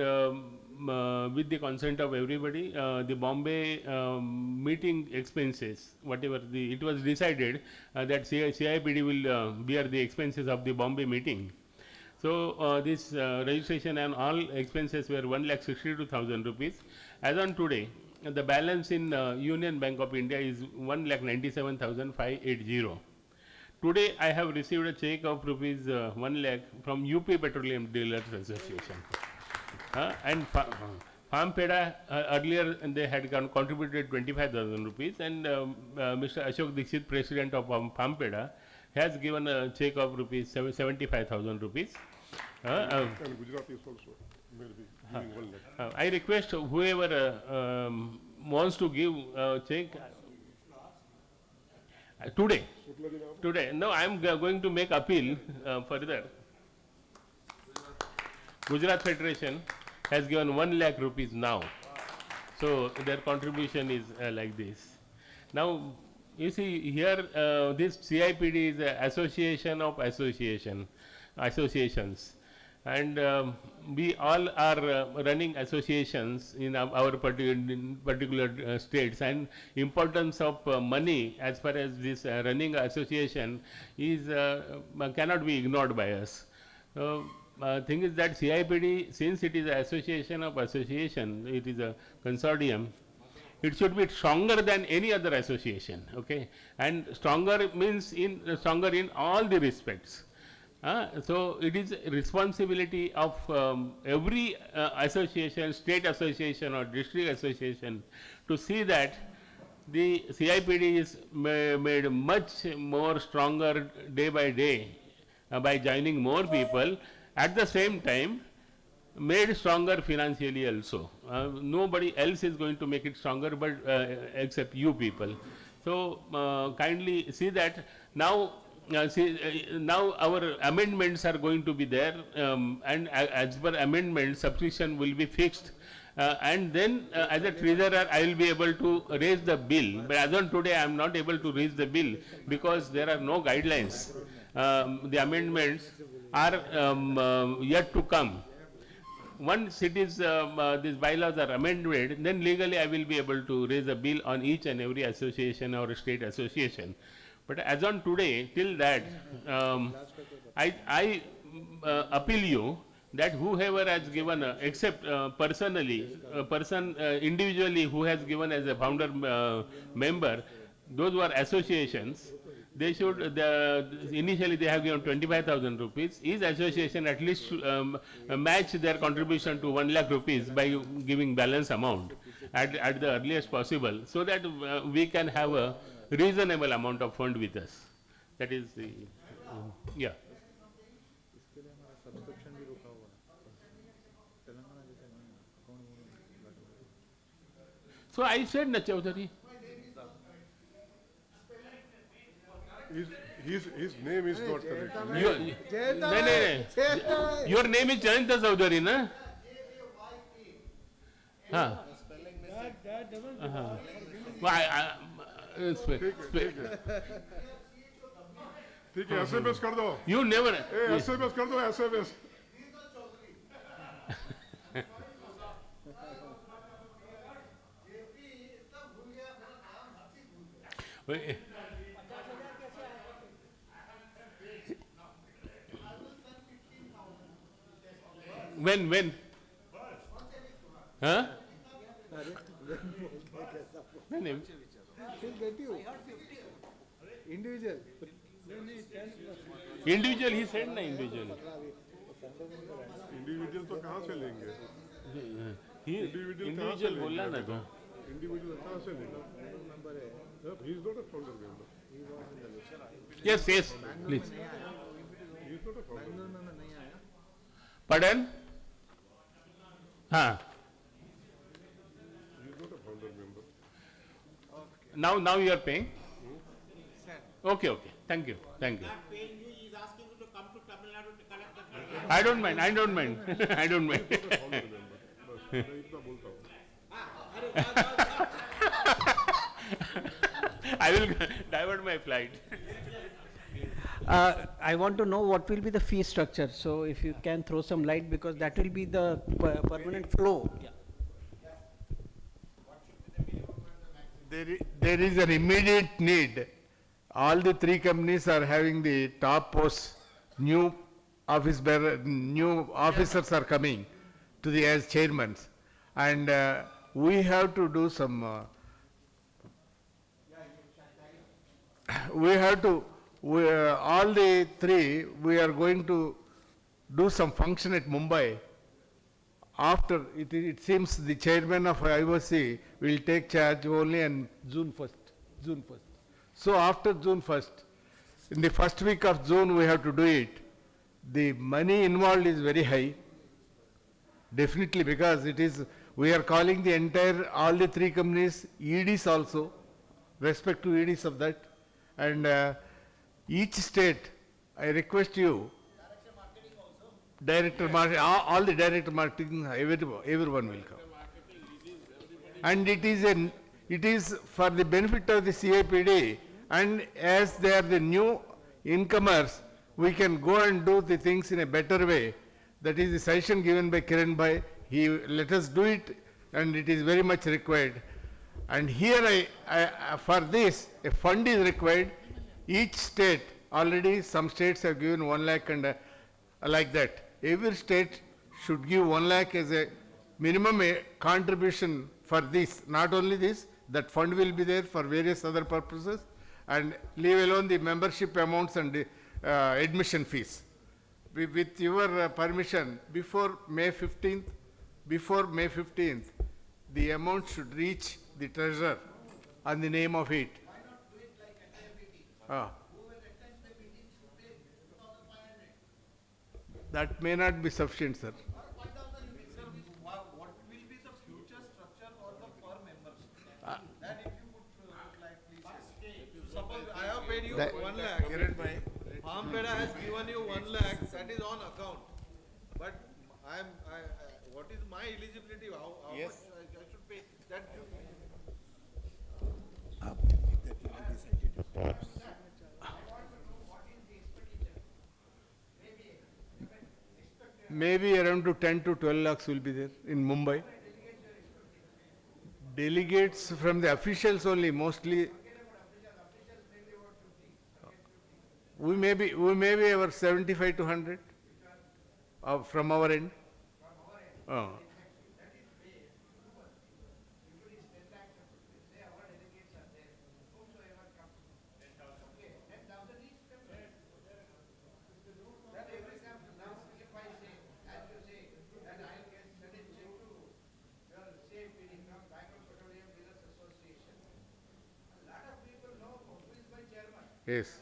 with the consent of everybody, the Bombay meeting expenses, whatever it was decided that CIPD will bear the expenses of the Bombay meeting. So this registration and all expenses were 1,62,000 rupees. As on today, the balance in Union Bank of India is 1,97,580. Today I have received a check of rupees 1 lakh from UP Petroleum Dealers Association. And Farmpeda earlier they had contributed 25,000 rupees, and Mr. Ashok Dixit, president of Farmpeda, has given a check of rupees 75,000 rupees. And Gujarat is also maybe giving 1 lakh. I request whoever wants to give a check today. No, I am going to make appeal further. Gujarat Federation has given 1 lakh rupees now, so their contribution is like this. Now you see here, this CIPD is an association of associations, and we all are running associations in our particular states, and importance of money as far as this running association is cannot be ignored by us. Thing is that CIPD, since it is an association of association, it is a consortium, it should be stronger than any other association, okay? And stronger means stronger in all the respects. So it is responsibility of every association, state association or district association, to see that the CIPD is made much more stronger day by day by joining more people. At the same time, made stronger financially also. Nobody else is going to make it stronger but except you people. So kindly see that now. Now our amendments are going to be there, and as per amendment, subscription will be fixed, and then as a treasurer I will be able to raise the bill. But as on today I am not able to raise the bill because there are no guidelines. The amendments are yet to come. Once it is these bylaws are amended, then legally I will be able to raise a bill on each and every association or state association. But as on today, till that, I appeal you that whoever has given, except personally, individually who has given as a founder member, those who are associations, they should, initially they have given 25,000 rupees. Each association at least match their contribution to 1 lakh rupees by giving balance amount at the earliest possible, so that we can have a reasonable amount of fund with us. That is the, yeah. So I said na Chaudhary. His name is not correct. Your name is Jayanta Chaudhary, na? Huh. ठीक है SMS कर दो. You never. SMS कर दो SMS. When? Huh? She'll get you. Individual. Individual, he said na individual. Individual तो कहाँ से लेंगे? Individual बोला ना तो. Individual कहाँ से लेंगे? He is not a founder member. Yes, please. He is not a founder member. Pardon? Huh. He is not a founder member. Now you are paying? Okay. Thank you. I don't mind. I don't mind. I will divert my flight. I want to know what will be the fee structure. So if you can throw some light, because that will be the permanent flow. Yeah. There is an immediate need. All the three companies are having the top posts. New new officers are coming to the as chairmen, and we have to do some. We have to. All the three, we are going to do some function at Mumbai. After, it seems the chairman of IOC will take charge only on June 1st. June 1st. So after June 1st, in the first week of June, we have to do it. The money involved is very high. Definitely, because it is, we are calling the entire, all the three companies, EDs also, respect to EDs of that. And each state, I request you, director marketing, all the director marketing, everyone will come. And it is for the benefit of the CIPD, and as they are the new incomers, we can go and do the things in a better way. That is the suggestion given by Kiran Bhai. He let us do it, and it is very much required. And here for this, a fund is required. Each state, already some states have given 1 lakh and like that. Every state should give 1 lakh as a minimum contribution for this. Not only this, that fund will be there for various other purposes, and leave alone the membership amounts and the admission fees. With your permission, before May 15th, the amount should reach the treasurer on the name of it. That may not be sufficient, sir. What will be the future structure for the per membership? That if you could like please. Suppose I have paid you 1 lakh. Kirat Bhai. Farmpeda has given you 1 lakh, that is on account. But what is my eligibility? How much I should pay? That Maybe around to 10 to 12 lakhs will be there in Mumbai. Delegates from the officials only, mostly. We may be over 75 to 100 from our end. Yes.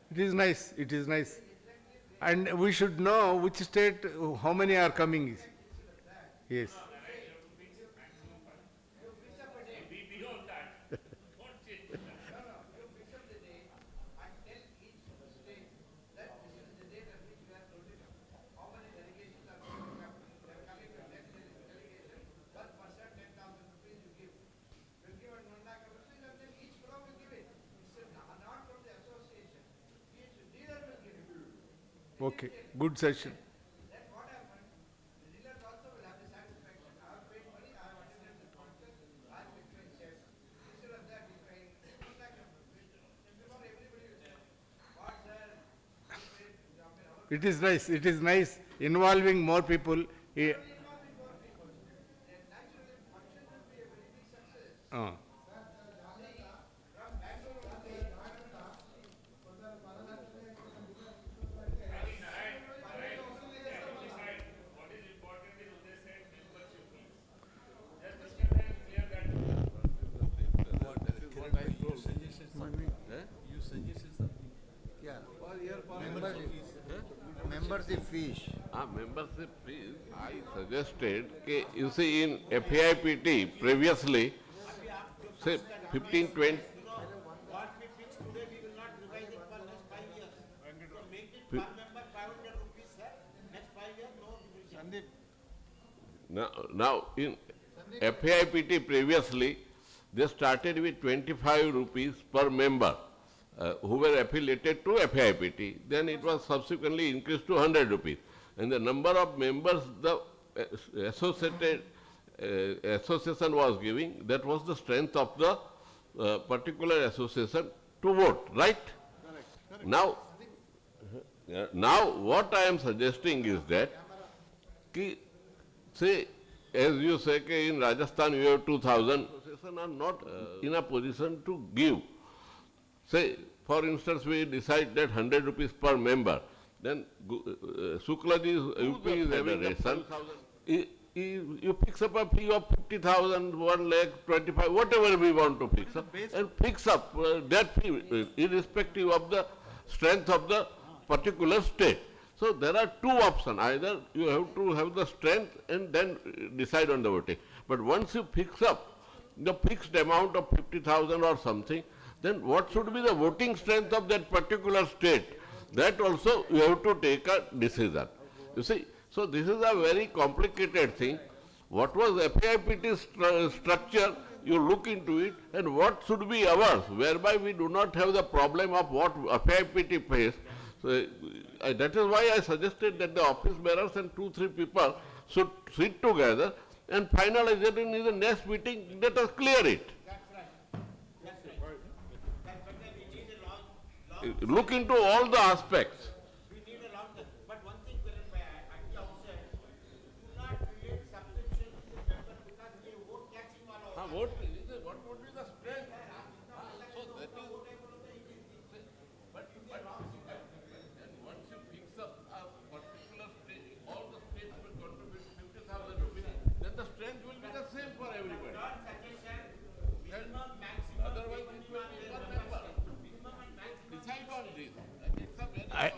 It is nice, it is nice. And we should know which state, how many are coming. Yes. Okay, good session. It is nice involving more people. Membership fees. Membership fees, I suggested, you see in FAIPT previously, say 15, 20. What we fix today, we will not revise it for next 5 years. So make it per member 500 rupees, sir. Next 5 years, no division. Now in FAIPT previously, they started with 25 rupees per member who were affiliated to FAIPT. Then it was subsequently increased to 100 rupees. And the number of members the associated association was giving, that was the strength of the particular association to vote, right? Correct. Now what I am suggesting is that, say, as you say, in Rajasthan you have 2,000, associations are not in a position to give. Say, for instance, we decide that 100 rupees per member, then Suklaji's UP is having a ration. You fix up a fee of 50,000, 1 lakh, 25, whatever we want to fix up, and fix up that fee irrespective of the strength of the particular state. So there are two options. Either you have to have the strength and then decide on the voting. But once you fix up the fixed amount of 50,000 or something, then what should be the voting strength of that particular state? That also you have to take a decision. You see, so this is a very complicated thing. What was FAIPT's structure, you look into it, and what should be ours, whereby we do not have the problem of what FAIPT pays. So, that is why I suggested that the office bearers and 2-3 people should sit together and finalize it in the next meeting. Let us clear it. Look into all the aspects. We need a long term. But one thing, Kirat, at the outset, do not create subscription to the member because we vote catching all over. What would be the strength? So that is, but once you fix up a particular state, all the states will contribute 50,000 rupees, then the strength will be the same for everybody. Otherwise it will be per member. Decide on this.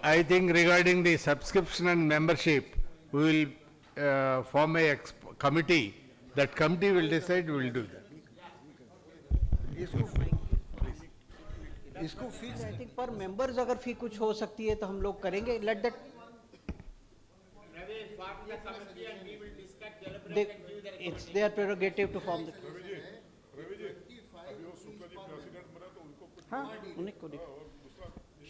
I think regarding the subscription and membership, we will form a committee. That committee will decide, we will do that. इसको fees I think पर members अगर फी कुछ हो सकती है तो हम लोग करेंगे let that it's their prerogative to form the हाँ उन्हीं को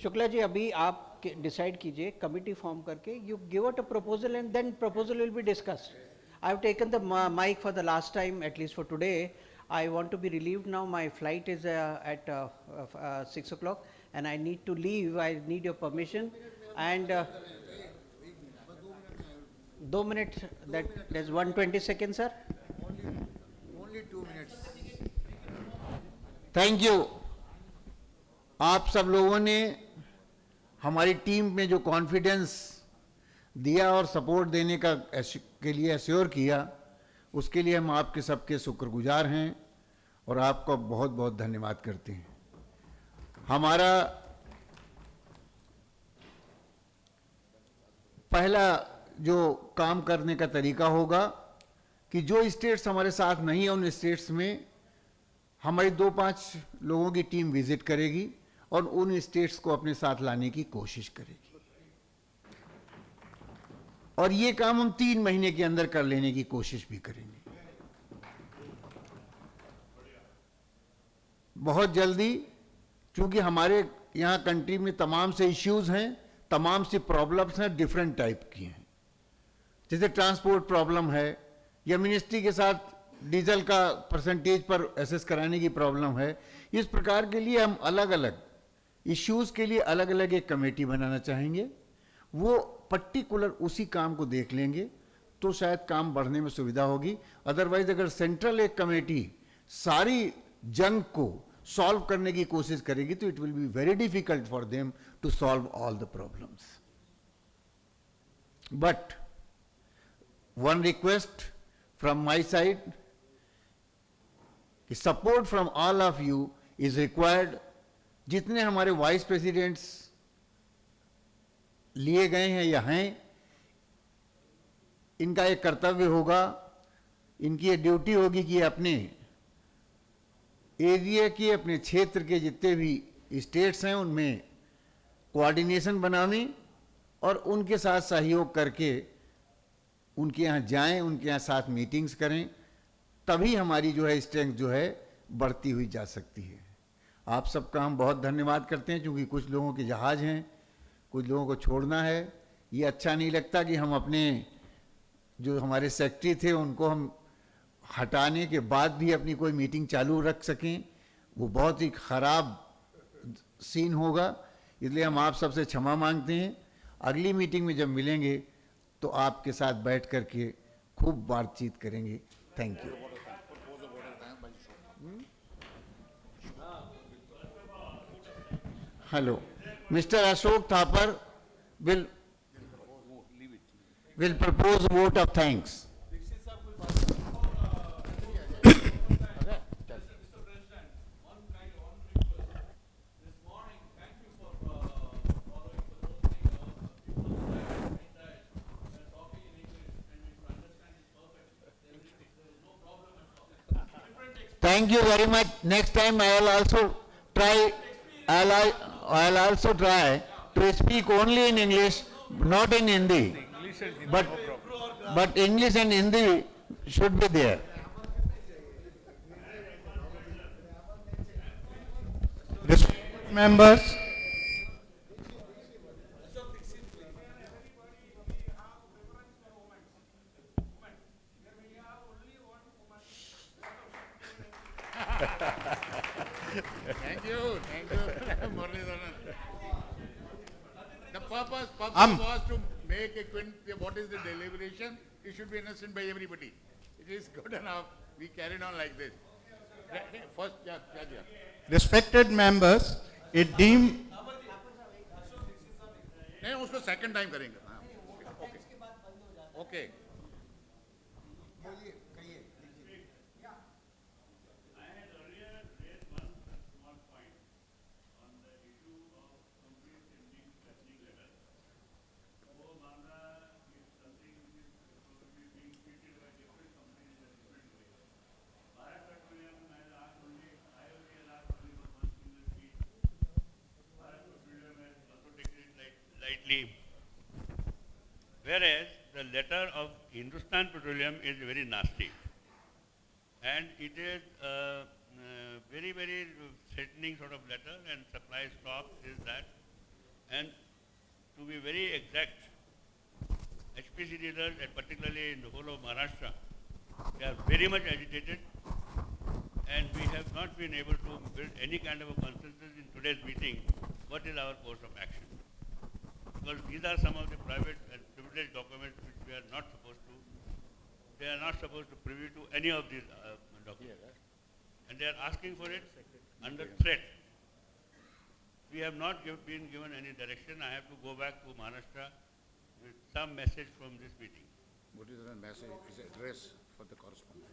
शुक्ला जी अभी आप डिसाइड कीजिए कमिटी फॉर्म करके you give out a proposal and then proposal will be discussed I have taken the mic for the last time at least for today I want to be relieved now. My flight is at 6 o'clock and I need to leave. I need your permission. And 2 minutes, there's 120 seconds, sir. Only 2 minutes. Thank you. आप सब लोगों ने हमारी team में जो confidence दिया और support देने का के लिए एश्योर किया, उसके लिए हम आपके सबके शुक्रगुजार हैं और आपको बहुत बहुत धन्यवाद करते हैं। हमारा पहला जो काम करने का तरीका होगा कि जो स्टेट्स हमारे साथ नहीं है उन स्टेट्स में हमारी 2-5 लोगों की टीम विजिट करेगी और उन स्टेट्स को अपने साथ लाने की कोशिश करेगी और ये काम हम 3 महीने के अंदर कर लेने की कोशिश भी करेंगे। बहुत जल्दी, क्योंकि हमारे यहाँ कंट्री में तमाम से इश्यूज हैं, तमाम सी प्रॉब्लम्स हैं, डिफरेंट टाइप की हैं। जैसे ट्रांसपोर्ट प्रॉब्लम है या मिनिस्ट्री के साथ डीजल का परसेंटेज पर एसेस कराने की प्रॉब्लम है। इस प्रकार के लिए हम अलग अलग इश्यूज के लिए अलग अलग एक कमेटी बनाना चाहेंगे। वो पर्टिकुलर उसी काम को देख लेंगे तो शायद काम बढ़ने में सुविधा होगी। अदरवाइज अगर सेंट्रल एक कमेटी सारी जंग को सॉल्व करने की कोशिश करेगी तो it will be very difficult for them to solve all the problems. But one request from my side कि support from all of you is required. जितने हमारे वाइस प्रेसिडेंट्स लिए गए हैं या हैं, इनका एक कर्तव्य होगा, इनकी ये ड्यूटी होगी कि अपने एरिया के अपने क्षेत्र के जितने भी स्टेट्स हैं उनमें कोऑर्डिनेशन बनावें और उनके साथ सहयोग करके उनके यहाँ जाएं, उनके यहाँ साथ मीटिंग्स करें तभी हमारी जो है स्ट्रेंथ जो है बढ़ती हुई जा सकती है। आप सबका हम बहुत धन्यवाद करते हैं, क्योंकि कुछ लोगों के जहाज हैं, कुछ लोगों को छोड़ना है। ये अच्छा नहीं लगता कि हम अपने जो हमारे सेक्रेटरी थे उनको हम हटाने के बाद भी अपनी कोई मीटिंग चालू रख सकें, वो बहुत ही ख़राब सीन होगा। इसलिए हम आप सबसे क्षमा मांगते हैं। अगली मीटिंग में जब मिलेंगे तो आपके साथ बैठ कर के खूब बातचीत करेंगे। Thank you. Hello, mister Ashok Thapar will propose a vote of thanks. Thank you very much. Next time I'll also try to speak only in English, not in Hindi. But English and Hindi should be there. Members, Thank you, Muralidharan. The purpose was to make what is the deliberation, it should be understood by everybody. It is good enough, we carried on like this. First, yeah. respected members, it deemed नहीं उसको second time करेंगे. Okay. Whereas the letter of Hindustan Petroleum is very nasty, and it is a very, very threatening sort of letter, and supply stop is that. And to be very exact, HPC dealers, and particularly in the whole of Maharashtra, they are very much agitated, and we have not been able to build any kind of a consensus in today's meeting. What is our course of action? Because these are some of the private and privileged documents which we are not supposed to, they are not supposed to privy to any of these documents. And they are asking for it under threat. We have not been given any direction. I have to go back to Maharashtra with some message from this meeting. What is the message? Is address for the correspondent?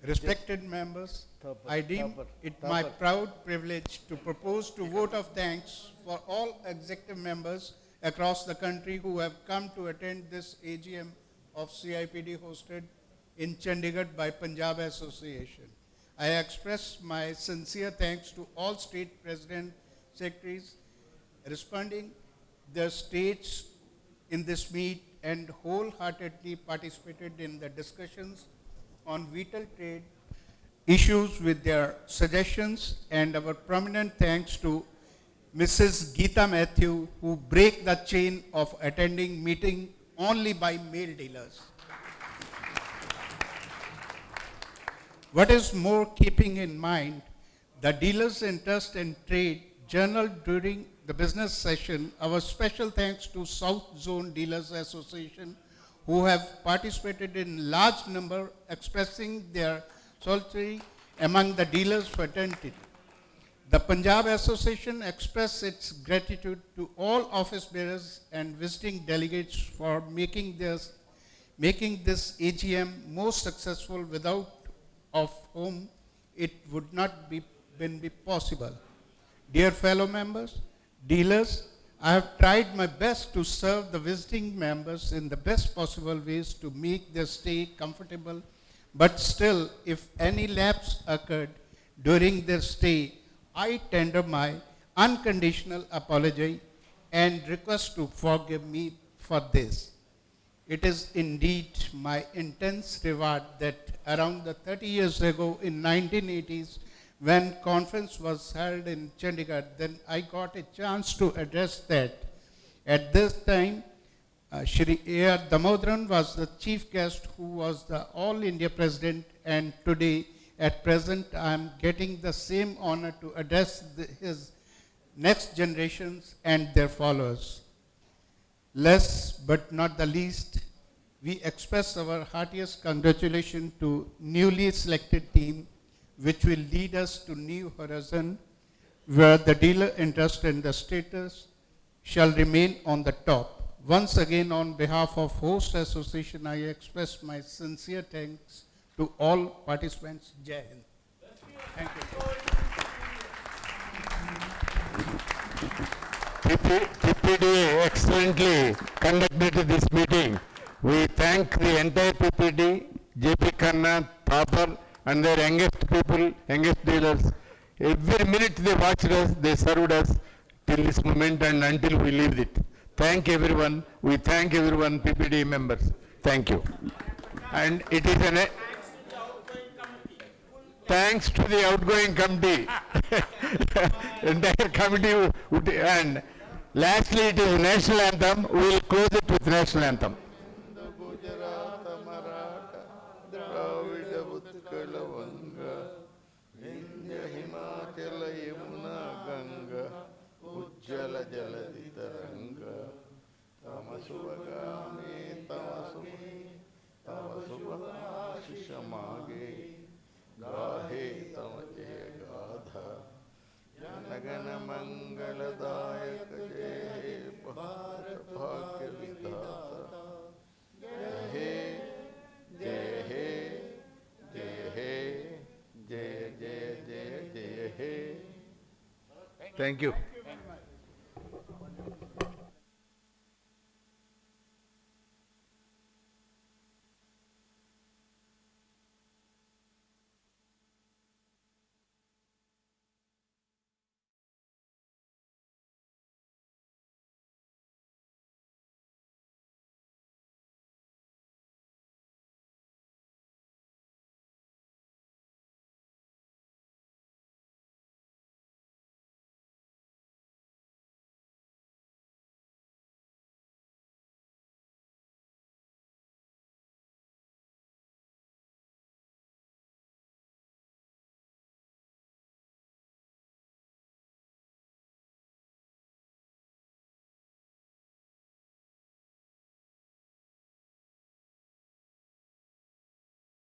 Respected members, I deem it my proud privilege to propose to vote of thanks for all executive members across the country who have come to attend this AGM of CIPD hosted in Chandigarh by Punjab Association. I express my sincere thanks to all state president secretaries responding their states in this meet and wholeheartedly participated in the discussions on vital trade issues with their suggestions, and our prominent thanks to Mrs. Geeta Matthew, who break the chain of attending meeting only by male dealers. What is more, keeping in mind the dealers' interest in trade journal during the business session, our special thanks to South Zone Dealers Association, who have participated in large number, expressing their solidarity among the dealers' fraternity. The Punjab Association expressed its gratitude to all office bearers and visiting delegates for making this AGM most successful, without of whom it would not be possible. Dear fellow members, dealers, I have tried my best to serve the visiting members in the best possible ways to make their stay comfortable, but still, if any lapse occurred during their stay, I tender my unconditional apology and request to forgive me for this. It is indeed my intense reward that around the 30 years ago in 1980s, when conference was held in Chandigarh, then I got a chance to address that. At this time, Shri A.R. Damodharan was the chief guest, who was the All India President, and today, at present, I am getting the same honor to address his next generations and their followers. Last but not the least, we express our heartiest congratulations to newly selected team, which will lead us to new horizon, where the dealer interest and the status shall remain on the top. Once again, on behalf of Host Association, I express my sincere thanks to all participants. Jai Hind. Thank you. CIPD excellently conducted this meeting. We thank the entire CIPD, JP Khanna, Thapar, and their youngest people, youngest dealers. Every minute they watched us, they served us till this moment and until we leave it. Thank everyone. We thank everyone, PPD members. Thank you. And it is an thanks to the outgoing committee, entire committee, and lastly it is national anthem. We will close it with national anthem. गाहे तव जय गाथा जनगण मंगलदायक जय हे भारत भाग्य विधाता जय हे जय हे जय हे जय जय जय जय हे. Thank you.